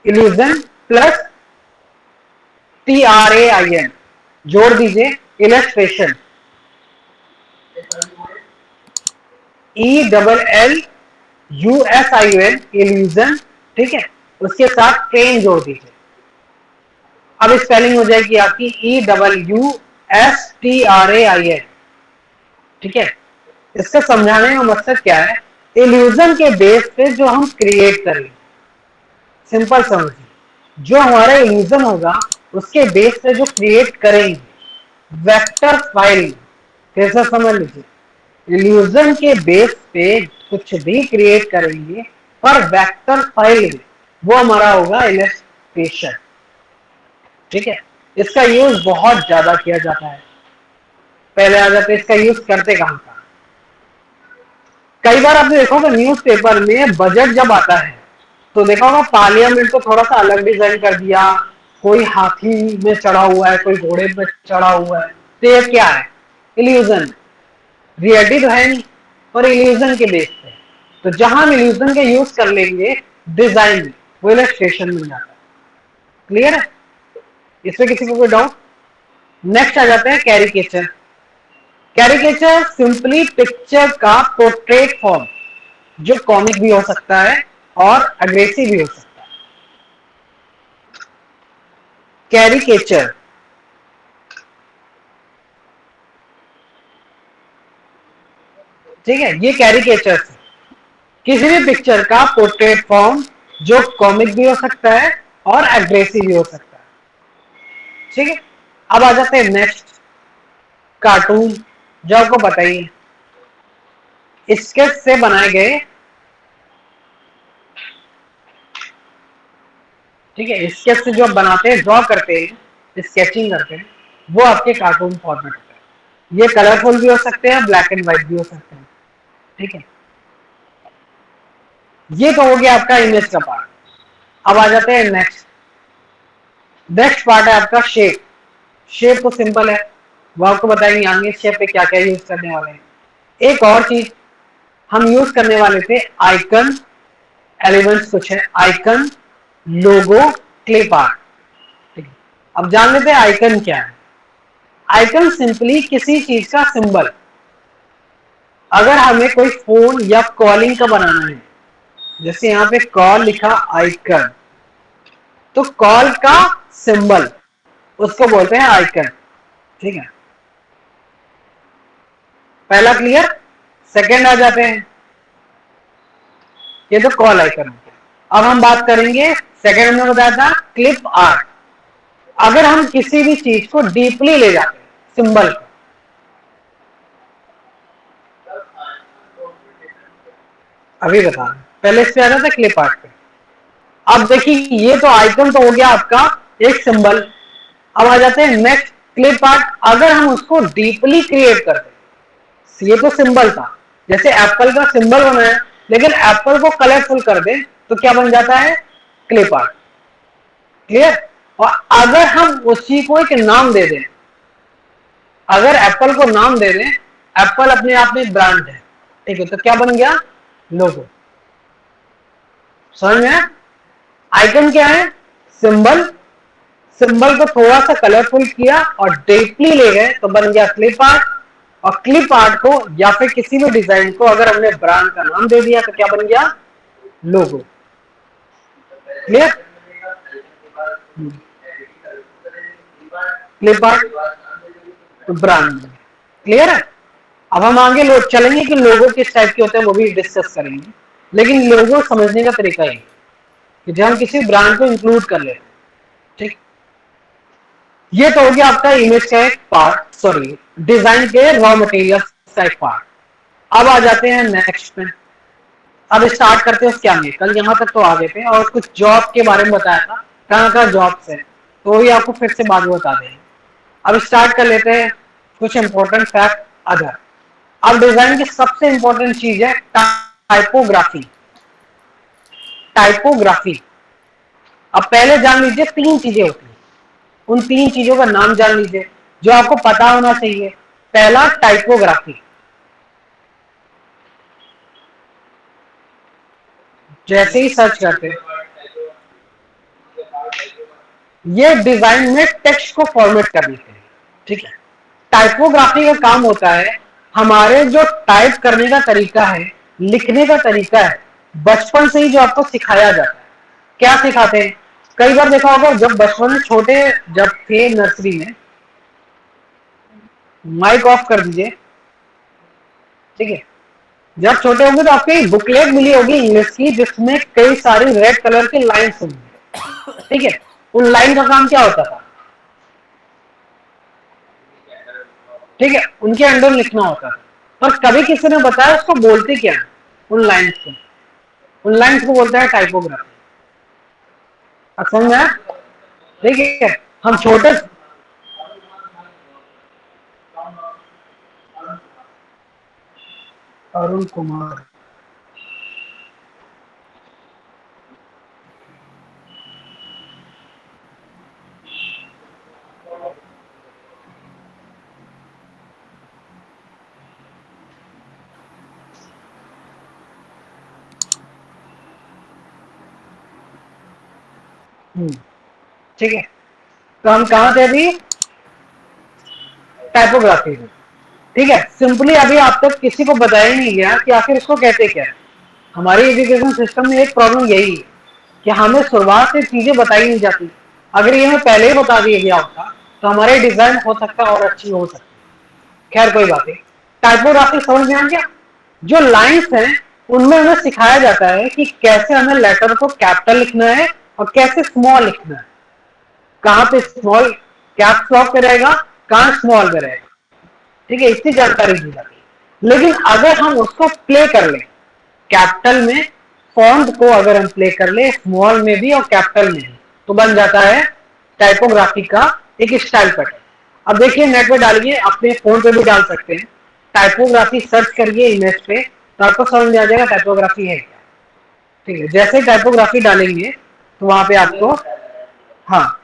इल्यूजन प्लस TRAIN जोड़ दीजिए, इलस्ट्रेशन। ELLUSION, illusion. ठीक है, उसके साथ ट्रेन जोड़ दीजिए। अब स्पेलिंग हो जाएगी आपकी EWSTRAIN। ठीक है, इसका समझाने का मकसद क्या है? इल्यूजन के बेस पे जो हम क्रिएट करेंगे, सिंपल समझिए, जो हमारा इल्यूजन होगा उसके बेस पे जो क्रिएट करेंगे, वेक्टर फाइल। कैसा समझ लीजिए, इल्यूजन के बेस पे कुछ भी क्रिएट करेंगे पर वेक्टर फाइल वो हमारा होगा इलस्ट्रेशन। ठीक है, इसका यूज बहुत ज्यादा किया जाता है। पहले आ जाते इसका यूज करते कहां का? कई बार आपने देखा होगा न्यूज़पेपर में बजट जब आता है तो देखा होगा पार्लियामेंट को थोड़ा सा अलग डिजाइन कर दिया, कोई हाथी में चढ़ा हुआ है, कोई घोड़े पे चढ़ा हुआ है, तो ये क्या है? इल्यूजन। रियलिटी तो है नहीं, पर इल्यूजन के बेस पे। तो जहां हम इल्यूजन के यूज कर लेंगे डिजाइन में, वो इलस्ट्रेशन मिल जाता है। क्लियर है? इसमें किसी को कोई डाउट? नेक्स्ट आ जाते हैं कैरिकेचर। कैरिकेचर सिंपली पिक्चर का पोर्ट्रेट फॉर्म, जो कॉमिक भी हो सकता है और अग्रेसिव भी हो सकता है। कैरिकेचर ठीक है, ये कैरिकेचर से किसी भी पिक्चर का पोर्ट्रेट फॉर्म जो कॉमिक भी हो सकता है और एग्रेसिव भी हो सकता है। ठीक है, अब आ जाते हैं नेक्स्ट, कार्टून। जो आपको बताइए स्केच से बनाए गए, ठीक है, स्केच से जो आप बनाते हैं, ड्रॉ करते हैं, स्केचिंग करते हैं, वो आपके कार्टून फॉर्मेट होता है। ये कलरफुल भी हो सकते हैं, ब्लैक एंड व्हाइट भी हो सकते हैं। ठीक है, ये तो हो गया आपका इमेज का पार्ट। अब आ जाते हैं नेक्स्ट। नेक्स्ट पार्ट है आपका शेप। शेप तो सिंपल है, वो आपको बताएंगे आगे शेप पे क्या क्या यूज करने वाले हैं। एक और चीज हम यूज करने वाले थे, आइकन एलिमेंट्स कुछ है, आइकन, लोगो, क्लिप आर्ट। ठीक है, अब जान लेते हैं आइकन क्या है। आइकन सिंपली किसी चीज का सिंबल। अगर हमें कोई फोन या कॉलिंग का बनाना है, जैसे यहां पे कॉल लिखा आइकन, तो कॉल का सिंबल उसको बोलते हैं आइकन। ठीक है, पहला क्लियर। सेकंड आ जाते हैं, ये तो कॉल आइकन होते हैं। अब हम बात करेंगे, सेकंड हमने बताया था क्लिप आर्ट। अगर हम किसी भी चीज को डीपली ले जाते हैं, सिंबल को, अभी बता, पहले इस पे आ रहा था क्लिप आर्ट पे। अब देखिए, ये तो आइकन तो हो गया आपका एक सिंबल। अब आ जाते हैं नेक्स्ट, क्लिप आर्ट। अगर हम उसको डीपली क्रिएट करते, ये तो सिंबल था, जैसे एप्पल का सिंबल बनाया, लेकिन एप्पल को कलरफुल कर दे तो क्या बन जाता है? Clip art. क्लियर? और अगर हम उसी को एक नाम दे दें, अगर एप्पल को नाम दे दें, एप्पल अपने आप में ब्रांड है, ठीक है, तो क्या बन गया? लोगो। समझ में? आइकन क्या है? सिंबल। सिंबल को थोड़ा सा कलरफुल किया और डीपली ले गए तो बन गया क्लिप आर्ट। और क्लिप आर्ट को या फिर किसी भी डिजाइन को अगर हमने ब्रांड का नाम दे दिया तो क्या बन गया? लोगो। क्लियर? क्लिप आर्ट तो ब्रांड। क्लियर है? अब हम आगे लोग चलेंगे कि लोगो किस टाइप के होते हैं वो भी डिस्कस करेंगे, लेकिन लोगो समझने का तरीका ही कि जब हम किसी ब्रांड को इंक्लूड कर ले। ठीक, ये तो हो गया आपका इमेज का एक पार्ट, सॉरी डिजाइन के रॉ मटेरियल का एक पार्ट। अब आ जाते हैं नेक्स्ट में। अब स्टार्ट करते हैं क्या में, कल यहाँ तक तो आ गए थे और कुछ जॉब के बारे में बताया था, कहाँ कहाँ जॉब्स है, तो वही आपको फिर से बाद में बता देंगे। अब स्टार्ट कर लेते हैं कुछ इंपॉर्टेंट फैक्ट अदर। अब डिजाइन की सबसे इंपॉर्टेंट चीज है टाइपोग्राफी। टाइपोग्राफी, अब पहले जान लीजिए 3 चीजें होती हैं, उन 3 चीजों का नाम जान लीजिए जो आपको पता होना चाहिए। पहला टाइपोग्राफी, जैसे ही सर्च करते हैं, ये डिजाइन में टेक्स्ट को फॉर्मेट करने के लिए। ठीक है, टाइपोग्राफी का काम होता है हमारे जो टाइप करने का तरीका है, लिखने का तरीका है, बचपन से ही जो आपको सिखाया जाता है। क्या सिखाते हैं? कई बार देखा होगा जब बचपन में छोटे जब थे नर्सरी में, माइक ऑफ कर दीजिए, ठीक है, जब छोटे होंगे तो आपको एक बुकलेट मिली होगी इंग्लिश की जिसमें कई सारी रेड कलर की लाइन्स होंगी। ठीक है, उन लाइन का काम क्या होता था? ठीक है, उनके अंडर लिखना होता था, पर कभी किसी ने बताया उसको बोलते क्या है उन लाइन्स को? उन लाइन्स को बोलता है टाइपोग्राफी। समझ में? ठीक है, हम छोटे अरुण कुमार, ठीक है, तो हम कहां थे अभी? टाइपोग्राफी में। ठीक है, सिंपली अभी आप तक किसी को बताया नहीं गया कि आखिर इसको कहते क्या है। हमारी एजुकेशन सिस्टम में एक प्रॉब्लम यही है कि हमें शुरुआत से चीजें बताई नहीं जाती। अगर ये हमें पहले ही बता दिया गया होता तो हमारे डिजाइन हो सकता और अच्छी हो सकती। खैर कोई बात नहीं, टाइपोग्राफी समझ में आ गया। जो लाइन्स हैं उनमें हमें सिखाया जाता है कि कैसे हमें लेटर को कैपिटल लिखना है और कैसे स्मॉल लिखना है। कहां पे स्मॉल कैप्स लॉक पे रहेगा, कहां स्मॉल पे रहेगा। ठीक है, इसकी जानकारी दी जाती है। लेकिन अगर हम उसको प्ले कर लें कैपिटल में, फॉन्ट को अगर हम प्ले कर ले स्मॉल में भी और कैपिटल में भी, तो बन जाता है टाइपोग्राफी का एक स्टाइल पैटर्न। अब देखिए नेट पे डालिए, अपने फोन पे भी डाल सकते हैं, टाइपोग्राफी सर्च करिए इमेज पे तो आपको समझ में आ जाएगा टाइपोग्राफी है क्या। ठीक है, जैसे टाइपोग्राफी डालेंगे तो वहां पे आपको, हाँ,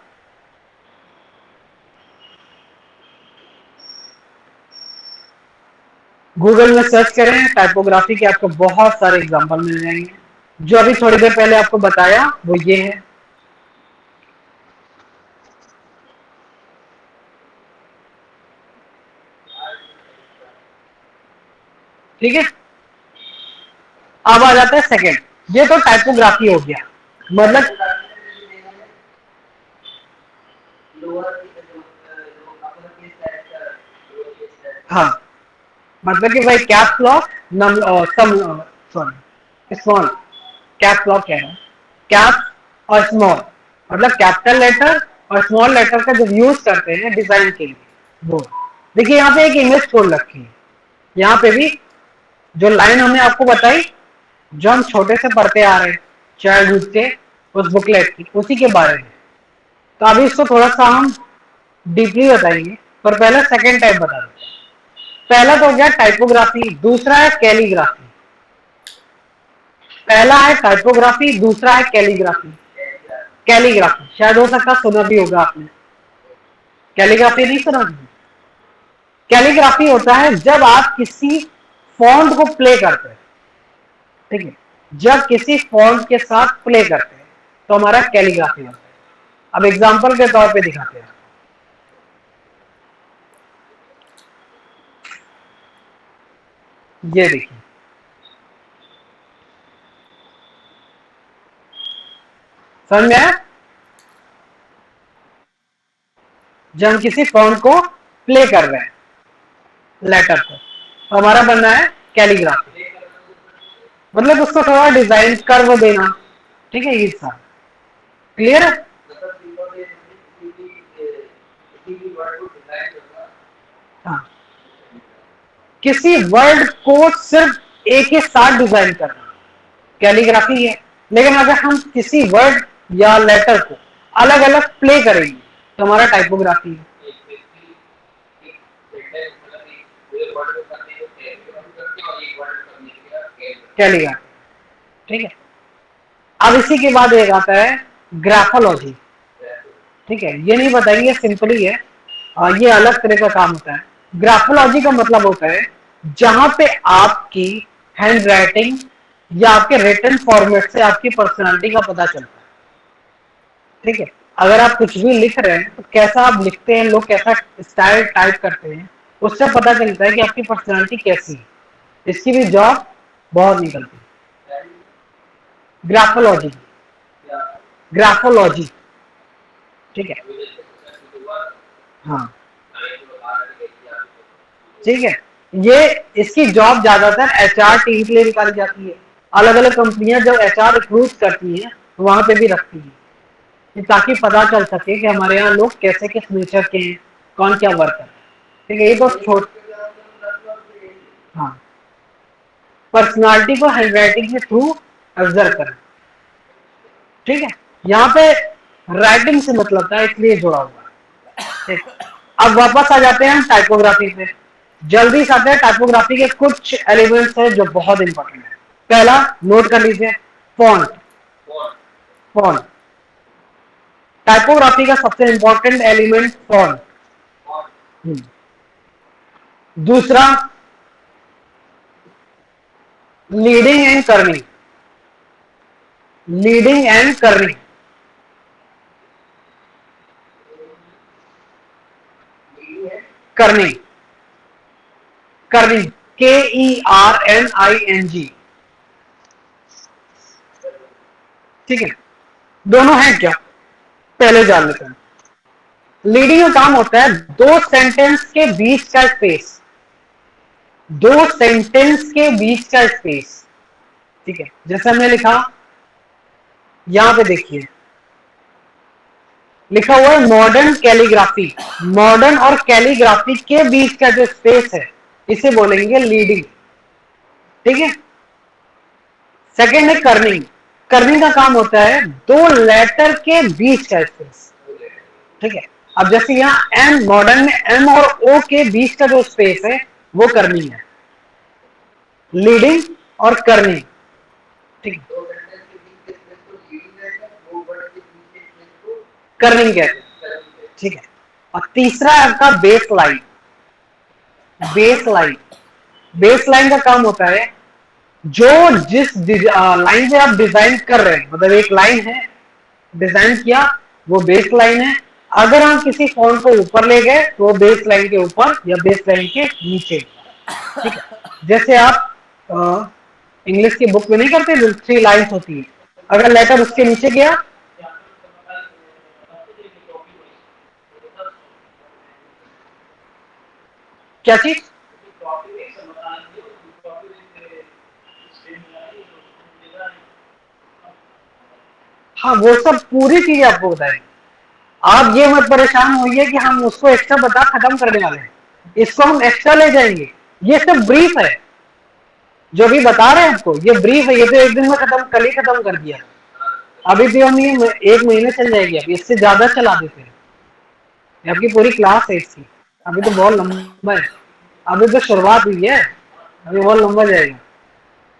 गूगल में सर्च करें टाइपोग्राफी के, आपको बहुत सारे एग्जांपल मिल जाएंगे। जो अभी थोड़ी देर पहले आपको बताया वो ये है। ठीक है, अब आ जाता है सेकंड, ये तो टाइपोग्राफी हो गया, मतलब हाँ, मतलब कि भाई caps lock sorry small, caps lock क्या है, कैप्स और स्मॉल, मतलब कैपिटल लेटर और स्मॉल लेटर का जब यूज करते हैं डिजाइन के लिए वो। देखिए यहाँ पे एक इमेज खोल रखी है, यहाँ पे भी जो लाइन हमने आपको बताई जो हम छोटे से पढ़ते आ रहे हैं चाइल्डहुड से, उस बुकलेट की उसी के बारे में। तो अभी इसको थोड़ा सा हम डीपली बताएंगे, पर पहले सेकेंड टाइप बता देते हैं। पहला तो हो गया टाइपोग्राफी, दूसरा है कैलीग्राफी। पहला है टाइपोग्राफी, दूसरा है कैलीग्राफी। कैलीग्राफी, शायद हो सकता सुना भी होगा आपने, कैलीग्राफी नहीं सुना? कैलीग्राफी होता है जब आप किसी फॉन्ट को प्ले करते हैं, ठीक है, जब किसी फॉन्ट के साथ प्ले करते हैं तो हमारा कैलीग्राफी होता है। अब एग्जांपल के तौर पे दिखाते हैं, ये देखिए, समझ में आया? जब हम किसी फॉन्ट को प्ले कर रहे हैं लेटर को, तो हमारा बनना है कैलीग्राफी, मतलब उसको थोड़ा डिजाइन कर्व देना, ठीक है, ये सब क्लियर है? हाँ, किसी वर्ड को सिर्फ एक ही साथ डिजाइन करना कैलीग्राफी है। लेकिन अगर हम किसी वर्ड या लेटर को अलग अलग प्ले करेंगे तो हमारा टाइपोग्राफी है। कैलीग्राफी, ठीक है। अब इसी के बाद एक आता है ग्राफोलॉजी, ठीक है, ये नहीं बताइए, सिंपली है, ये अलग तरह का काम होता है। ग्राफोलॉजी का मतलब होता है जहां पे आपकी हैंड राइटिंग या आपके रिटन फॉर्मेट से आपकी पर्सनालिटी का पता चलता है, ठीक है। अगर आप कुछ भी लिख रहे हैं तो कैसा आप लिखते हैं, लोग कैसा स्टाइल टाइप करते हैं, उससे पता चलता है कि आपकी पर्सनालिटी कैसी है। इसकी भी जॉब बहुत निकलती है। ग्राफोलॉजी, ग्राफोलॉजी, ठीक है, हाँ, ठीक है। ये इसकी जॉब ज्यादातर एचआर टीम के लिए निकाली जाती है। अलग अलग कंपनियां जब एचआर रिक्रूट करती हैं तो वहां पे भी रखती है, ताकि पता चल सके कि हमारे यहाँ लोग कैसे किस नेचर के हैं, कौन क्या वर्क है, ठीक है। ये तो छोट, हाँ, पर्सनालिटी को हैंडराइटिंग के थ्रू ऑब्जर्व करें, ठीक है। यहाँ पे राइटिंग से मतलब था इसलिए जोड़ा हुआ है। अब वापस आ जाते हैं टाइपोग्राफी पे, जल्दी से आते हैं। टाइपोग्राफी के कुछ एलिमेंट्स हैं जो बहुत इंपॉर्टेंट है। पहला नोट कर लीजिए, फॉन्ट। फॉन्ट टाइपोग्राफी का सबसे इंपॉर्टेंट एलिमेंट फॉन्ट। दूसरा leading and Corning, leading and Corning, Corning, Corning, KERNING, ठीक है। दोनों हैं क्या, पहले जान लेते हैं। लीडिंग का काम होता है दो सेंटेंस के बीच का स्पेस, दो सेंटेंस के बीच का स्पेस, ठीक है। जैसे हमने लिखा, यहां पे देखिए लिखा हुआ है मॉडर्न कैलीग्राफी। मॉडर्न और कैलीग्राफी के बीच का जो स्पेस है इसे बोलेंगे लीडिंग, ठीक है। सेकेंड है कर्निंग। कर्निंग का काम होता है दो लेटर के बीच का स्पेस, ठीक है। अब जैसे यहाँ एम, मॉडर्न में एम और ओ के बीच का जो स्पेस है वो कर्निंग है, लीडिंग और कर्निंग, ठीक है। कर्निंग कहते हैं, ठीक है। और तीसरा है आपका base line. Base line, base line का काम होता है जो जिस लाइन से आप डिजाइन कर रहे हैं, मतलब एक लाइन है डिजाइन किया, वो बेस लाइन है। अगर हम किसी फॉन्ट को ऊपर ले गए तो वो बेस लाइन के ऊपर या बेस लाइन के नीचे, ठीक है। जैसे आप इंग्लिश की बुक में नहीं करते, 3 लाइन्स होती है, अगर लेटर उसके नीचे गया, क्या चीज, हाँ, वो सब पूरी चीजें आपको बताएंगे। आप ये मत परेशान होइए कि हम उसको एक्स्ट्रा बता खत्म करने वाले हैं, इसको हम एक्स्ट्रा ले जाएंगे। ये सब ब्रीफ है, जो भी बता रहे हैं आपको ये ब्रीफ है। ये तो एक दिन में खत्म, कल ही खत्म कर दिया, अभी भी हम ये 1 महीने चल जाएगी, अभी इससे ज्यादा चला देते हैं। आपकी पूरी क्लास है इसकी, अभी तो बहुत लंबा है, अभी तो शुरुआत हुई है, अभी बहुत लंबा जाएगा,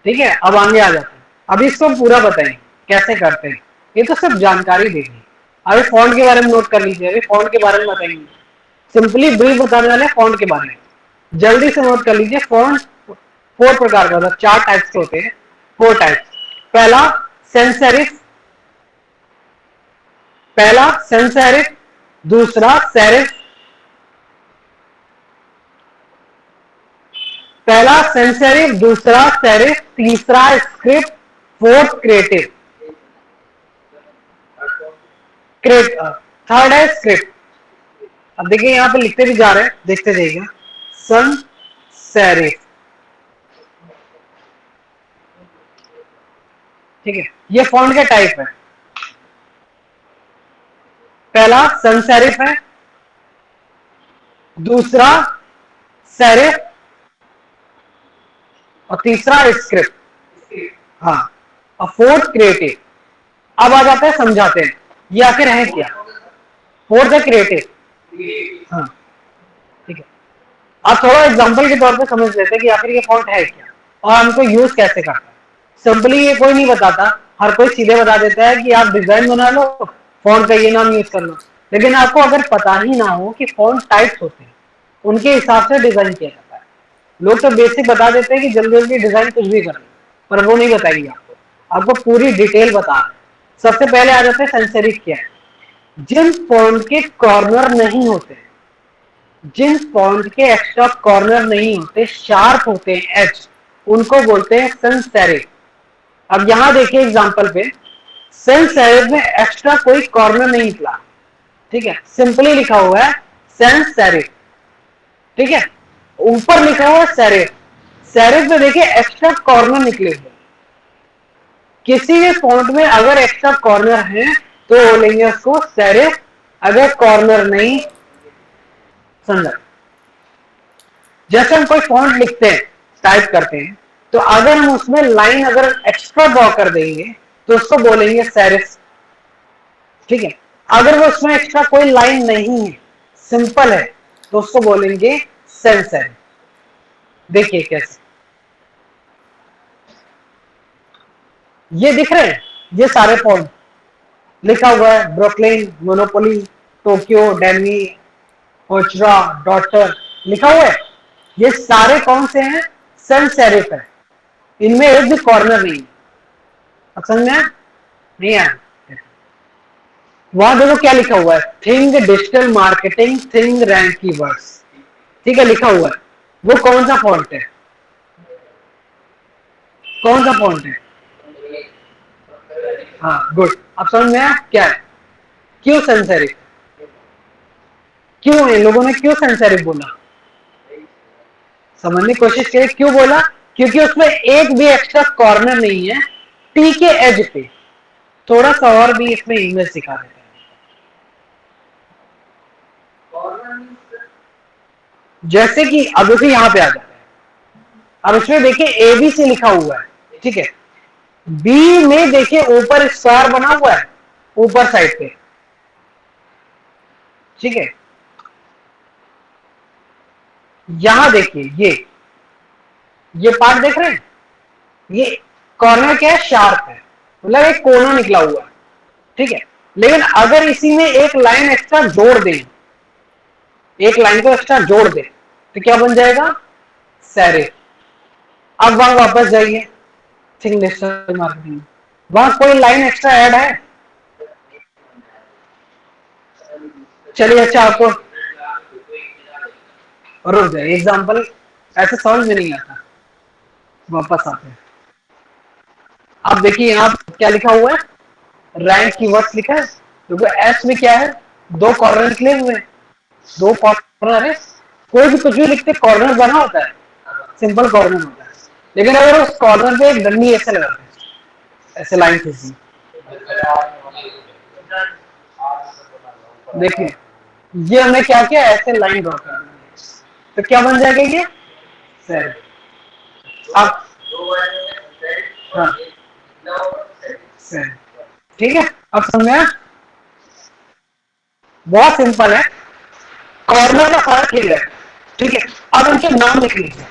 ठीक है। अब आगे आ जाते हैं, अभी इसको पूरा बताएं कैसे करते हैं, ये तो सिर्फ जानकारी देंगे। अभी फॉन्ट के बारे में नोट कर लीजिए, अभी फॉन्ट के बारे में बताएंगे, सिंपली ब्रीफ बताने वाले फॉन्ट के बारे में। जल्दी से नोट कर लीजिए, फॉन्ट 4 प्रकार का होता है, 4 टाइप्स होते हैं, 4 टाइप्स। पहला सेंस सेरिफ, दूसरा सेरिफ, पहला सेंस सेरिफ, दूसरा सेरिफ, तीसरा स्क्रिप्ट, फोर्थ क्रिएटिव, थर्ड है स्क्रिप्ट। अब देखिए यहां पे लिखते भी जा रहे हैं, देखते जाइएगा। सन सेरिफ, ठीक है, ये फॉन्ट का टाइप है। पहला सन सेरिफ है, दूसरा सेरिफ और तीसरा स्क्रिप्ट, हाँ, और फोर्थ क्रिएटिव। अब आ जाते हैं, समझाते हैं ये आखिर है क्या। फोर्थ है क्रिएटिव, हाँ, ठीक है। अब थोड़ा एग्जांपल के तौर पे समझ लेते हैं कि आखिर ये फॉन्ट है क्या और हमको यूज कैसे करना है। सिंपली ये कोई नहीं बताता, हर कोई सीधे बता देता है कि आप डिजाइन बना लो, फॉन्ट का ये नाम यूज कर लो। लेकिन आपको अगर पता ही ना हो कि फॉन्ट टाइप्स होते हैं, उनके हिसाब से डिजाइन किया जाता है। लोग तो बेसिक बता देते हैं कि जल्दी जल्दी डिजाइन कुछ भी कर लो, पर वो नहीं बताएगी आपको पूरी डिटेल बता रहे हैं। सबसे पहले आ जाते हैं सेंस सेरिफ क्या है। जिन फॉन्ट के कॉर्नर नहीं होते, जिन फॉन्ट के एक्स्ट्रा कॉर्नर नहीं होते, शार्प होते हैं एज, उनको बोलते हैं सेंस सेरिफ। अब यहां देखिए एग्जांपल पे, सेंस सेरिफ में एक्स्ट्रा कोई कॉर्नर नहीं निकला, ठीक है, सिंपली लिखा हुआ है सेंस सेरिफ, ठीक है, ऊपर लिखा हुआ है सेरिफ। सेरिफ में देखिए एक्स्ट्रा कॉर्नर निकले हुए। किसी भी फॉन्ट में अगर एक्स्ट्रा कॉर्नर है तो बोलेंगे उसको सेरिफ, अगर कॉर्नर नहीं, समझा। जैसे हम कोई फॉन्ट लिखते हैं, टाइप करते हैं, तो अगर हम उसमें लाइन अगर एक्स्ट्रा ड्रॉ कर देंगे तो उसको बोलेंगे सेरिफ, ठीक है। अगर वो उसमें एक्स्ट्रा कोई लाइन नहीं है, सिंपल है, तो उसको बोलेंगे सेंस सेरिफ। देखिए कैसे, ये दिख रहे हैं, ये सारे फॉन्ट लिखा हुआ है, Brooklyn, Monopoly, Tokyo, Demi, ochra, daughter, लिखा हुआ है। ये सारे कौन से हैं? सेंस सेरिफ है, इनमें एक भी कॉर्नर नहीं है। अब समझ में नहीं आया? वहां देखो क्या लिखा हुआ है, thing digital marketing, thing rank keywords, ठीक है, लिखा हुआ है। वो कौन सा फॉन्ट है? कौन सा फॉन्ट है? हाँ, गुड। अब समझ में आया क्या है, क्यों सेंस सेरिफ, क्यों इन लोगों ने क्यों सेंस सेरिफ बोला, समझने की कोशिश करें क्यों बोला। क्योंकि उसमें एक भी एक्स्ट्रा कॉर्नर नहीं है, टी के एज पे। थोड़ा सा और भी इसमें इंग्लिश सिखा देते हैं। जैसे कि अब देखिए यहां पे आ जाते हैं, अब इसमें देखिए एबीसी लिखा हुआ है, ठीक है, बी में देखिए ऊपर स्टार बना हुआ है ऊपर साइड पे, ठीक है। यहां देखिए ये पार्ट देख रहे हैं, ये कॉर्नर क्या है, शार्प है, मतलब एक कोना निकला हुआ है, ठीक है। लेकिन अगर इसी में एक लाइन एक्स्ट्रा जोड़ दें, एक लाइन को एक्स्ट्रा जोड़ दें, तो क्या बन जाएगा, सेरिफ। अब वहां वापस जाइए, थिंक डिजिटल मार्केटिंग, वहां कोई लाइन एक्स्ट्रा ऐड है? चलिए अच्छा, आपको रुक जाए, एग्जाम्पल ऐसे समझ में नहीं आता, वापस आते हैं। अब देखिए यहाँ क्या लिखा हुआ है, रैंक कीवर्ड्स लिखा है, क्योंकि एस में क्या है, दो कॉर्नर निकले हुए हैं, दो कॉर्नर है। कोई भी कुछ भी लिखते कॉर्नर बना होता है, सिंपल कॉर्नर होता है। लेकिन अगर उस कॉर्नर पे एक डंडी ऐसे लगाते हैं, ऐसे लाइन खींची, देखिए ये हमने क्या किया, ऐसे लाइन ड्रॉ कर दी, तो क्या बन जाएगा ये, सर। अब हाँ, ठीक है, अब समझे, बहुत सिंपल है, कॉर्नर का फर्क ही है, ठीक है। अब उनके नाम लिख लीजिए,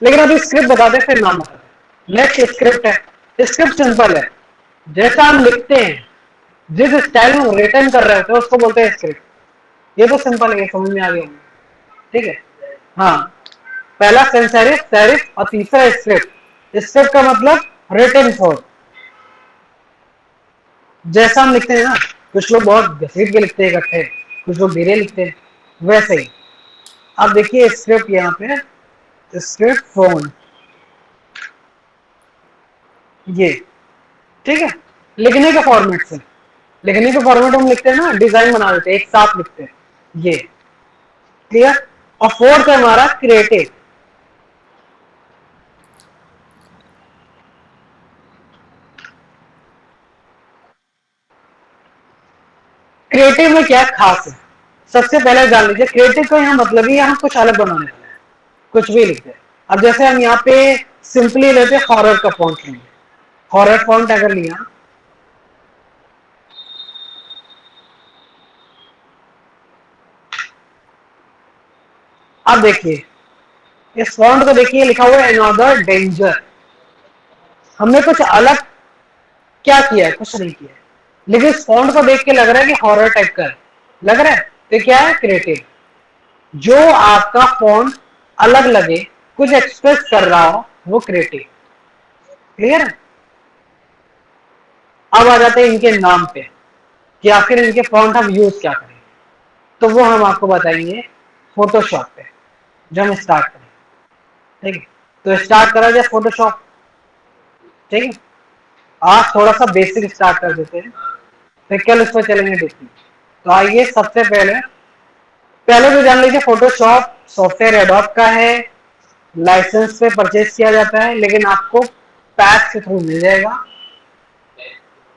लेकिन अभी स्क्रिप्ट बता दे फिर नाम बता दे। नेक्स्ट स्क्रिप्ट है, स्क्रिप्ट सिंपल है, जैसा हम लिखते हैं जिस स्टाइल में रिटर्न कर रहे होते हैं उसको बोलते हैं स्क्रिप्ट। ये तो सिंपल है, समझ में आ गया, ठीक है। हाँ, पहला सेंस सेरिफ सेरिफ और तीसरा स्क्रिप्ट। स्क्रिप्ट का मतलब रिटर्न फॉर्म। जैसा हम लिखते हैं ना, कुछ लोग बहुत घसीट के लिखते हैं इकट्ठे, कुछ लोग धीरे लिखते हैं, वैसे ही अब देखिए स्क्रिप्ट यहाँ पे स्क्रिप्ट फोन, ये ठीक है। लिखने के फॉर्मेट से, लिखने के फॉर्मेट हम लिखते हैं ना, डिजाइन बना देते हैं, एक साथ लिखते हैं, ये क्लियर। और फोर्थ है हमारा क्रिएटिव। क्रिएटिव में क्या खास है, सबसे पहले जान लीजिए क्रिएटिव का यहाँ मतलब ही हम कुछ अलग बनाने वाले हैं, कुछ भी लिखते हैं। अब जैसे हम यहाँ पे सिंपली लेते हैं हॉरर का फॉन्ट लेंगे, हॉरर फॉन्ट अगर लिया, अब देखिए इस फॉन्ट को देखिए, लिखा हुआ है अनदर डेंजर। हमने कुछ अलग क्या किया है, कुछ नहीं किया है, लेकिन इस फॉन्ट को देख के लग रहा है कि हॉरर टाइप का है, लग रहा है, तो क्या है क्रिएटिव। जो आपका फॉन्ट अलग लगे, कुछ एक्सप्रेस कर रहा हो, वो क्रिएटिव। क्लियर है। अब आ जाते हैं इनके नाम पे कि आखिर इनके फॉन्ट हम यूज क्या करें, तो वो हम आपको बताएंगे फोटोशॉप पे, जो हम स्टार्ट करें, ठीक है। तो स्टार्ट करा जाए फोटोशॉप, ठीक है। आज थोड़ा सा बेसिक स्टार्ट कर देते हैं, फिर कल उस पर चलेंगे देखिए। तो आइए सबसे पहले पहले तो जान लीजिए फोटोशॉप सॉफ्टवेयर एडोब का है, लाइसेंस पे परचेज किया जाता है, लेकिन आपको पैच के थ्रू मिल जाएगा।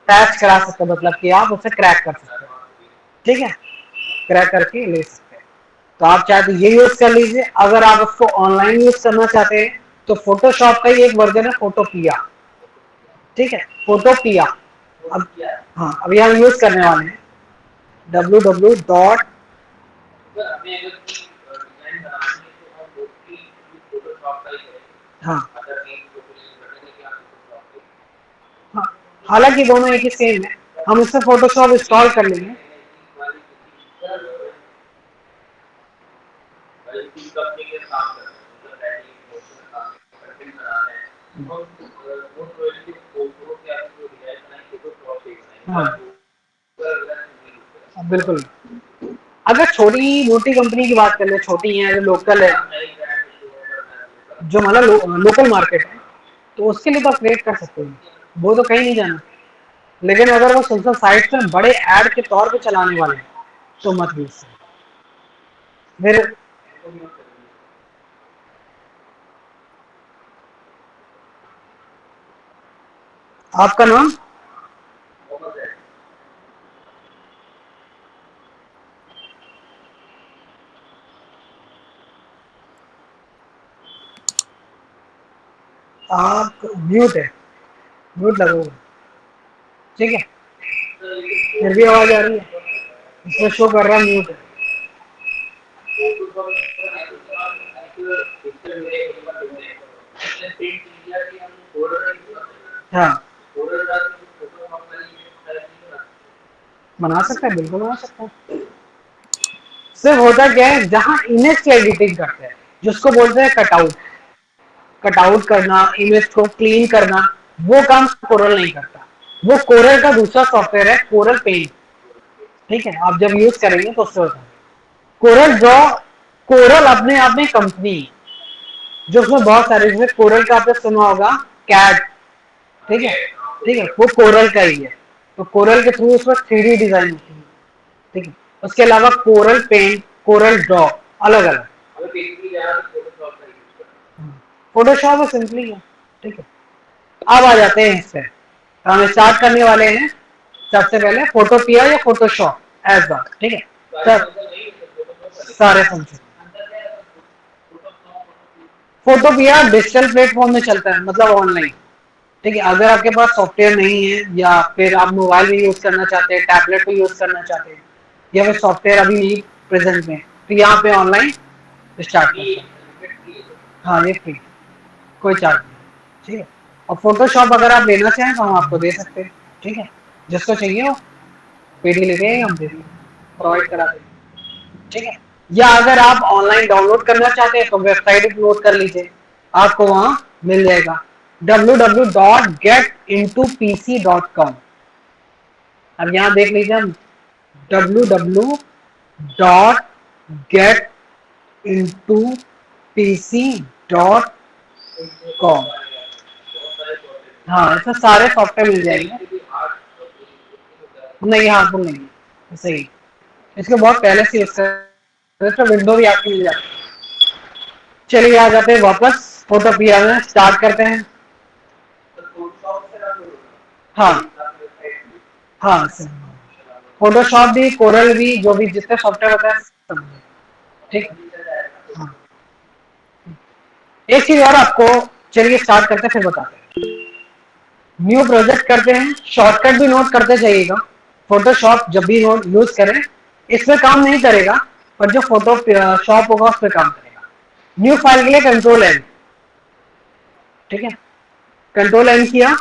पैच करा सकते हो मतलब कि आप उसे क्रैक कर सकते हो, ठीक है, क्रैक करके ले सकते हैं। तो आप चाहे तो ये यूज कर लीजिए। अगर आप उसको ऑनलाइन यूज करना चाहते हैं तो फोटोशॉप का ही एक वर्जन है फोटोपिया, ठीक है, फोटोपिया। अब हाँ, अभी हम यूज करने वाले हैं www डॉट, हाँ हाँ, हालांकि दोनों एक ही सेम है, हम इससे फोटोशॉप इंस्टॉल कर लेंगे। हाँ बिल्कुल। अगर छोटी मोटी कंपनी की बात कर ले, छोटी है, लोकल है, जो मतलब लोकल मार्केट है, तो उसके लिए तो आप क्रिएट कर सकते हैं, वो तो कहीं नहीं जाना। लेकिन अगर वो सोशल साइट पे बड़े ऐड के तौर पे चलाने वाले हैं तो मत यूज। फिर आपका नाम, आप म्यूट है, म्यूट लगोगे, ठीक है। फिर भी आवाज आ रही है, इसमें शो कर रहा है म्यूट है। हाँ बना सकता है, बिल्कुल बना सकता है। सिर्फ होता क्या है, जहां इमेज की एडिटिंग करते हैं, जिसको बोलते हैं कटआउट, कटआउट करना, इमेज को क्लीन करना, वो काम कोरल नहीं करता। वो कोरल का दूसरा सॉफ्टवेयर है, कोरल पेंट, ठीक है। आप जब यूज करेंगे तो उससे होता है। कोरल ड्रॉ, कोरल अपने आप में कंपनी, जो उसमें बहुत सारे, जैसे कोरल का आपने सुना होगा कैट, ठीक है, ठीक है, वो कोरल का ही है। तो कोरल के थ्रू उसमें 3D डिजाइन होती है, ठीक है। उसके अलावा कोरल पेंट, कोरल ड्रॉ, अलग अलग। फोटोशॉप सिंपली है, ठीक है। अब आ जाते हैं इससे, तो हम स्टार्ट करने वाले हैं सबसे पहले फोटोपिया या फोटोशॉप एज बात, ठीक है। सब सारे फंक्शन फोटोपिया डिजिटल प्लेटफॉर्म में चलता है, मतलब ऑनलाइन, ठीक है। अगर आपके पास सॉफ्टवेयर नहीं है, या फिर आप मोबाइल में यूज करना चाहते हैं, टैबलेट पे यूज करना चाहते हैं, या फिर सॉफ्टवेयर अभी नहीं प्रेजेंट में, तो यहाँ पे ऑनलाइन स्टार्ट कर सकते हैं। हाँ ये फ्री, कोई चार्ज नहीं, ठीक है। और फोटोशॉप अगर आप लेना चाहें तो हम आपको दे सकते हैं, ठीक है, जिसको चाहिए हो पीडी लेते हैं, हम प्रोवाइड कराते हैं, ठीक है। या अगर आप ऑनलाइन डाउनलोड करना चाहते हैं तो वेबसाइट नोट कर लीजिए, आपको वहां मिल जाएगा www.getintopc.com। अब यहां देख लीजिए हम www.getintopc.com। हाँ, इसमें सारे सॉफ्टवेयर मिल जाएंगे। नहीं, हार्मफुल नहीं है, सही। इसके बहुत पहले से इसका विंडो भी आपकी मिल जाती है। चलिए आ जाते हैं वापस फोटोपिया में, स्टार्ट करते हैं। हाँ हाँ, फोटोशॉप भी, कोरल भी, जो भी जितने सॉफ्टवेयर होता है सब, ठीक। हाँ, एक चीज और आपको, चलिए स्टार्ट करते हैं फिर बताते हैं। न्यू प्रोजेक्ट करते हैं, शॉर्टकट भी नोट करते जाइएगा। फोटोशॉप जब भी नोट यूज करें, इसमें काम नहीं करेगा, पर जो फोटो शॉप होगा उस पर काम करेगा। न्यू फाइल के लिए कंट्रोल एन, ठीक है, कंट्रोल एन किया।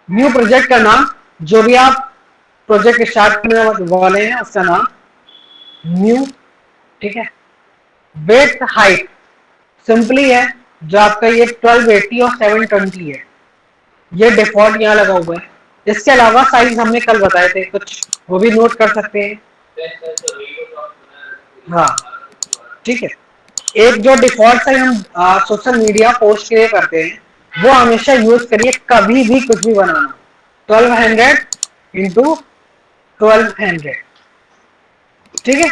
न्यू प्रोजेक्ट का नाम, जो भी आप प्रोजेक्ट स्टार्ट करने वाले हैं उसका नाम न्यू, ठीक है। वेट हाइट सिंपली है, जो आपका ये 1280 और 720 है, ये डिफॉल्ट यहाँ लगा हुआ है। इसके अलावा साइज हमने कल बताए थे कुछ, वो भी नोट कर सकते हैं। हाँ, ठीक है। एक जो डिफॉल्ट साइज हम सोशल मीडिया पोस्ट के लिए करते हैं, वो हमेशा यूज करिए, कभी भी कुछ भी बनाना 1200 इंटू 1200, ठीक है।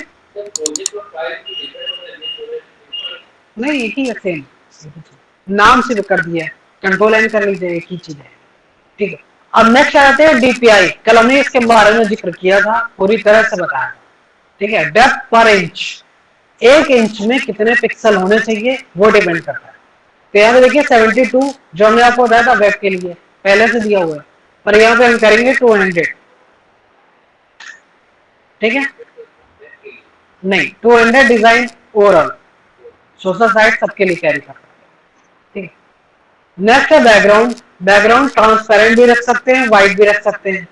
नहीं, एक ही है, सेम नाम से कर दिया है, कंट्रोल एन कर लीजिए, एक ही चीज है, ठीक है। अब नेक्स्ट आ जाते हैं डीपीआई। कल हमने इसके बारे में जिक्र किया था, पूरी तरह से बताया, ठीक है। डेप्थ पर इंच, 1 इंच में कितने पिक्सल होने चाहिए वो डिपेंड करता है। तो यहाँ पे देखिए 72 जो हमने आपको बताया था वेब के लिए पहले से दिया हुआ है, पर यहाँ पे हम करेंगे 200, ठीक है। नहीं, 200 डिजाइन ओवरऑल सोशल साइट सबके लिए कैरी करता है, ठीक है। नेक्स्ट है बैकग्राउंड। बैकग्राउंड ट्रांसपेरेंट भी रख सकते हैं, व्हाइट भी रख सकते हैं।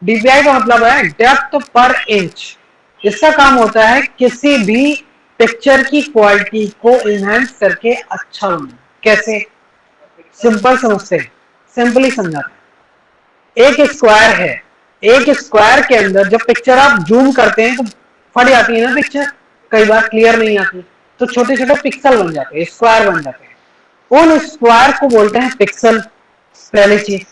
डीपीआई का मतलब है डेप्थ पर इंच। इसका काम होता है किसी भी पिक्चर की क्वालिटी को इनहेंस करके अच्छा बनना। कैसे? सिंपल समझते हैं, सिंपली समझाते हैं। एक स्क्वायर है, एक स्क्वायर के अंदर जब पिक्चर आप जूम करते हैं तो फट जाती है ना पिक्चर, कई बार क्लियर नहीं आती, तो छोटे छोटे पिक्सल बन जाते हैं, स्क्वायर बन जाते हैं। उन स्क्वायर को बोलते हैं पिक्सल। पहली चीज,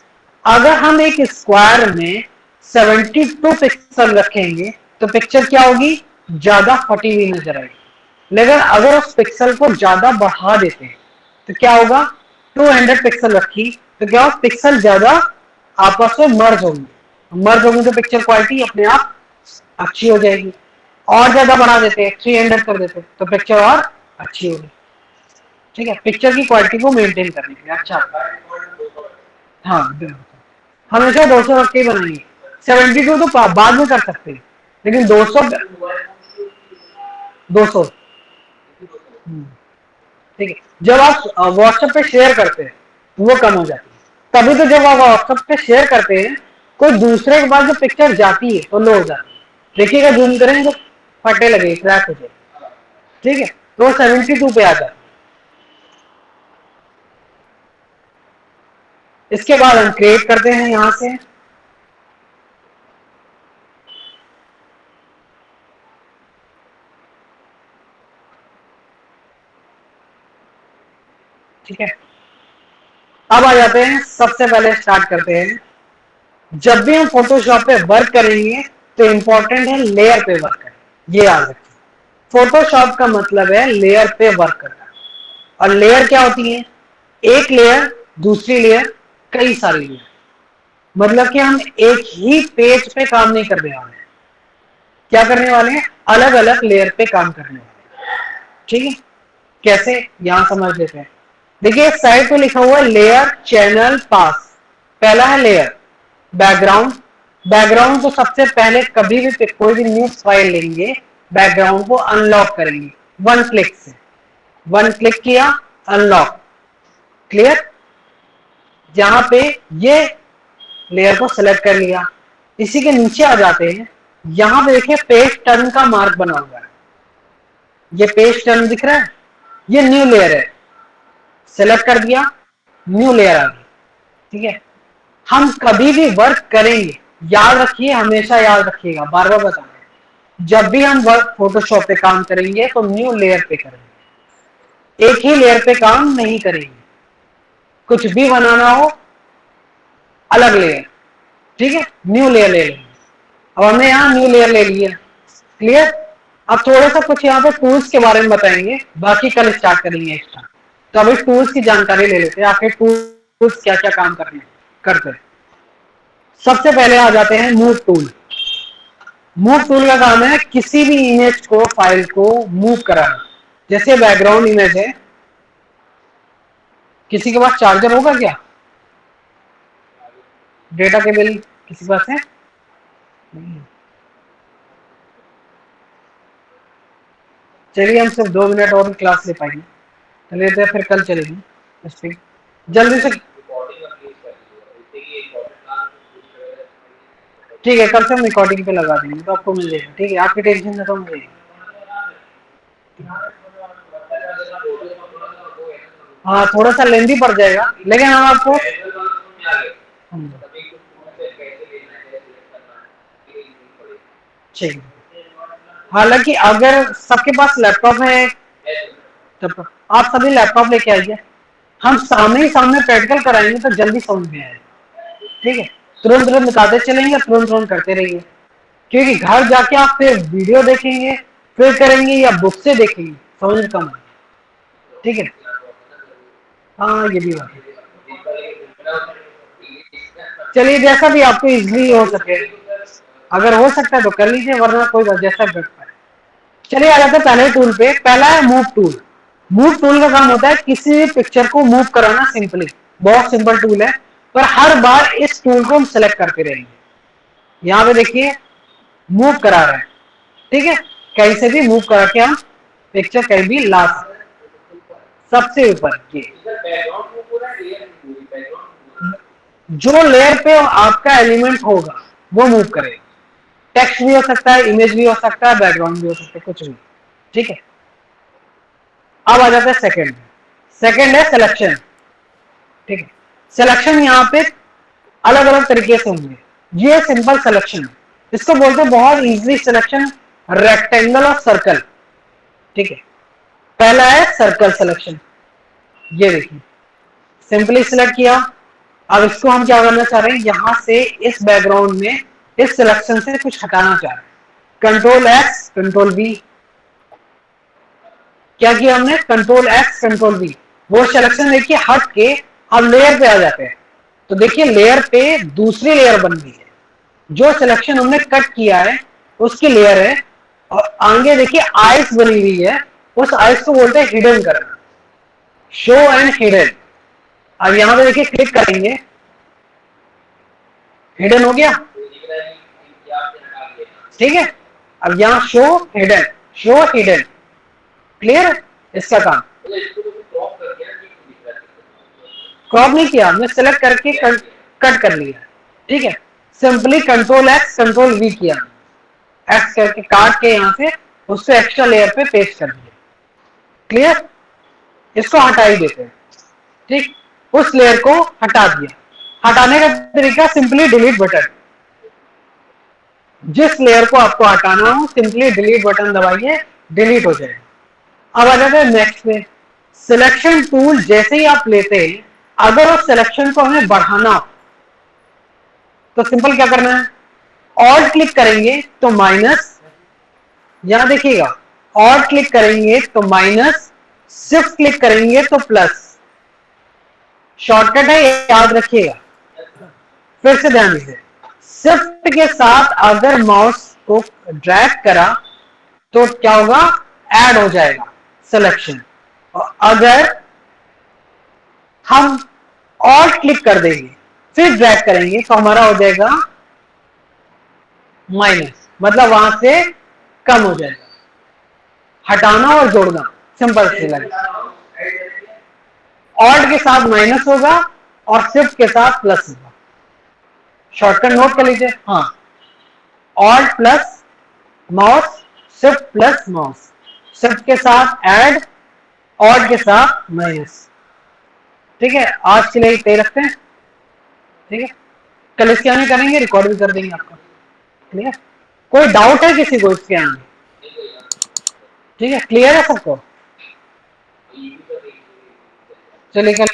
अगर हम एक स्क्वायर में 72 पिक्सल रखेंगे तो पिक्चर क्या होगी? ज्यादा फटी हुई नजर आएगी। लेकिन अगर उस पिक्सल को ज्यादा बढ़ा देते हैं तो क्या होगा? 200 पिक्सल रखी तो क्या होगा? पिक्सल ज्यादा आपस में मर्ज होंगे तो पिक्चर क्वालिटी अपने आप अच्छी हो जाएगी। और ज्यादा बढ़ा देते हैं, 300 कर देते तो पिक्चर और अच्छी होगी, ठीक है। पिक्चर की क्वालिटी को मेंटेन करने के लिए अच्छा, हाँ हमेशा 200 रख के ही बनाएंगे। 72 तो बाद में कर सकते हैं, लेकिन 200 200, ठीक है। जब आप व्हाट्सएप पे शेयर करते हैं तो वो कम हो जाती है। तभी तो जब आप व्हाट्सएप पे शेयर करते हैं कोई दूसरे के पास जो पिक्चर जाती है तो लो हो जाती है। देखिएगा, जूम करेंगे तो फटे लगे, क्रैक हो जाए, ठीक है। तो 72 पे आ जाता है। इसके बाद हम क्रिएट करते हैं यहां से, ठीक है। अब आ जाते हैं, सबसे पहले स्टार्ट करते हैं। जब भी हम फोटोशॉप पे वर्क करेंगे तो इंपॉर्टेंट है लेयर पे वर्क करें। ये याद रखिए, फोटोशॉप का मतलब है लेयर पे वर्क करना। और लेयर क्या होती है? एक लेयर, दूसरी लेयर, कई सारी लेयर। मतलब कि हम एक ही पेज पे काम नहीं करने वाले हैं। क्या करने वाले हैं? अलग अलग लेयर पे काम करने वाले हैं, ठीक है। कैसे? यहां समझ लेते हैं। देखिए इस साइड पे लिखा हुआ है लेयर चैनल पास। पहला है लेयर बैकग्राउंड। बैकग्राउंड को सबसे पहले कभी भी कोई भी न्यू फाइल लेंगे, बैकग्राउंड को अनलॉक करेंगे वन क्लिक से। वन क्लिक किया, अनलॉक, क्लियर। यहाँ पे ये लेयर को सेलेक्ट कर लिया, इसी के नीचे आ जाते हैं, यहाँ पे देखिए पेज टर्न का मार्क बना हुआ है, ये पेज टर्न दिख रहा है, ये न्यू लेयर है, सेलेक्ट कर दिया, न्यू लेयर आ गई। ठीक है, हम कभी भी वर्क करेंगे, याद रखिए, हमेशा याद रखिएगा, बार बार बता रहे हैं, जब भी हम वर्क फोटोशॉप पे काम करेंगे तो न्यू लेयर पे करेंगे, एक ही लेयर पे काम नहीं करेंगे, कुछ भी बनाना हो अलग लेयर, ठीक है, न्यू लेयर ले लेंगे। अब हमने यहाँ न्यू लेयर ले लिया, क्लियर। अब थोड़ा सा कुछ यहाँ पे टूल्स के बारे में बताएंगे, बाकी कल स्टार्ट करेंगे एक्स्ट्रा। तो अभी टूल्स की जानकारी ले लेते हैं, आखिर टूल्स क्या क्या काम करते हैं। सबसे पहले आ जाते हैं मूव टूल। मूव टूल का काम है किसी भी इमेज को, फाइल को मूव कराना। जैसे बैकग्राउंड इमेज है, किसी के पास चार्जर होगा क्या? डेटा केबल किसी के पास है? चलिए हम सिर्फ 2 मिनट और क्लास ले पाएंगे, चलिए तो फिर कल चलेगी। जल्दी से, ठीक है, कल से हम रिकॉर्डिंग पे लगा देंगे तो आपको मिल जाएगा, ठीक है, आपकी टेंशन खत्म हो जाएगी। हाँ थोड़ा सा लेंदी पड़ जाएगा, लेकिन हम आपको ठीक, हालांकि अगर सबके पास लैपटॉप है तो आप सभी लैपटॉप लेके आइए, हम सामने ही सामने प्रैक्टिकल कराएंगे तो जल्दी समझ में आएगा। ठीक है, तुरंत तुरंत बताते चलेंगे, तुरंत तुरंत करते रहिए, क्योंकि घर जाके आप फिर वीडियो देखेंगे, फिर करेंगे या बुक से देखेंगे, समझ कम है। ठीक है, हाँ ये भी बात है। चलिए जैसा भी आपको इजली हो सके, अगर हो सकता है तो कर लीजिए, वरना कोई जैसा बैठता है। चलिए आ जाते हैं पहले टूल पे। पहला है मूव टूल। मूव टूल का काम होता है किसी भी पिक्चर को मूव कराना, सिंपली, बहुत सिंपल टूल है, पर हर बार इस टूल को हम सेलेक्ट करते रहेंगे। यहाँ पे देखिए मूव करा रहे हैं, ठीक है, कहीं से भी मूव करा के हम पिक्चर कहीं भी ला सकते। सबसे ऊपर ये जो लेयर पे आपका एलिमेंट होगा वो मूव करेगा, टेक्स्ट भी हो सकता है, इमेज भी हो सकता है, बैकग्राउंड भी हो सकता है, कुछ भी। ठीक है, अब आ जाता है सेकंड। सेकंड है सिलेक्शन। ठीक है, सिलेक्शन यहाँ पे अलग अलग तरीके से होंगे। ये सिंपल सिलेक्शन है, इसको बोलते हैं बहुत इजीली सिलेक्शन, रेक्टेंगल और सर्कल। ठीक है, पहला है सर्कल सिलेक्शन, ये देखिए सिंपली सिलेक्ट किया। अब इसको हम क्या करना चाह रहे हैं, यहां से इस बैकग्राउंड में इस सिलेक्शन से कुछ हटाना चाह रहे हैं, कंट्रोल एक्स कंट्रोल वी। क्या किया हमने, कंट्रोल एक्स कंट्रोल वी, वो सिलेक्शन देखिए हट के अब लेयर पे आ जाते हैं। तो देखिए लेयर पे दूसरी लेयर बन गई है, जो सिलेक्शन हमने कट किया है उसकी लेयर है, और आगे देखिए आइस बनी हुई है, उस आइस को बोलते हैं हिडन करना, शो एंड हिडन। अब यहां पे देखिए क्लिक करेंगे, हिडन हो गया। ठीक है, अब यहां show hidden, show hidden, clear इसका काम। क्रॉप नहीं किया हमने, सेलेक्ट करके कट कर लिया। ठीक है, simply control x control we किया, एक्स करके काट के यहां से उससे एक्स्ट्रा लेयर पे पेस्ट कर दिया। क्लियर, इसको हटा ही देते हैं। ठीक, उस लेयर को हटा दिया। हटाने का तरीका सिंपली डिलीट बटन, जिस लेयर को आपको हटाना हो सिंपली डिलीट बटन दबाइए, डिलीट हो जाएगा। अब आ जाते हैं नेक्स्ट पे। सिलेक्शन टूल जैसे ही आप लेते हैं, अगर उस सिलेक्शन को हमें बढ़ाना हो तो सिंपल क्या करना है, ऑल्ट क्लिक करेंगे तो माइनस, यहां देखिएगा ऑल्ट क्लिक करेंगे तो माइनस, शिफ्ट क्लिक करेंगे तो प्लस। शॉर्टकट है, याद रखिएगा, फिर से ध्यान दीजिए। शिफ्ट के साथ अगर माउस को ड्रैग करा तो क्या होगा, ऐड हो जाएगा सिलेक्शन, और अगर हम ऑल्ट क्लिक कर देंगे फिर ड्रैग करेंगे तो हमारा हो जाएगा माइनस, मतलब वहां से कम हो जाएगा। हटाना और जोड़ना सिंपल से लगे, ऑल्ट के साथ माइनस होगा और शिफ्ट के साथ प्लस होगा। शॉर्टकट नोट कर लीजिए। हाँ, alt plus mouse, shift plus mouse, shift के साथ ऐड, ऑड के साथ माइनस। ठीक है, आज के लिए तय रखते हैं। ठीक है, कल इसके आगे करेंगे, रिकॉर्ड भी कर देंगे आपका। ठीक है, कोई डाउट है किसी को इसके आगे? ठीक है, क्लियर है सबको? चलिए कल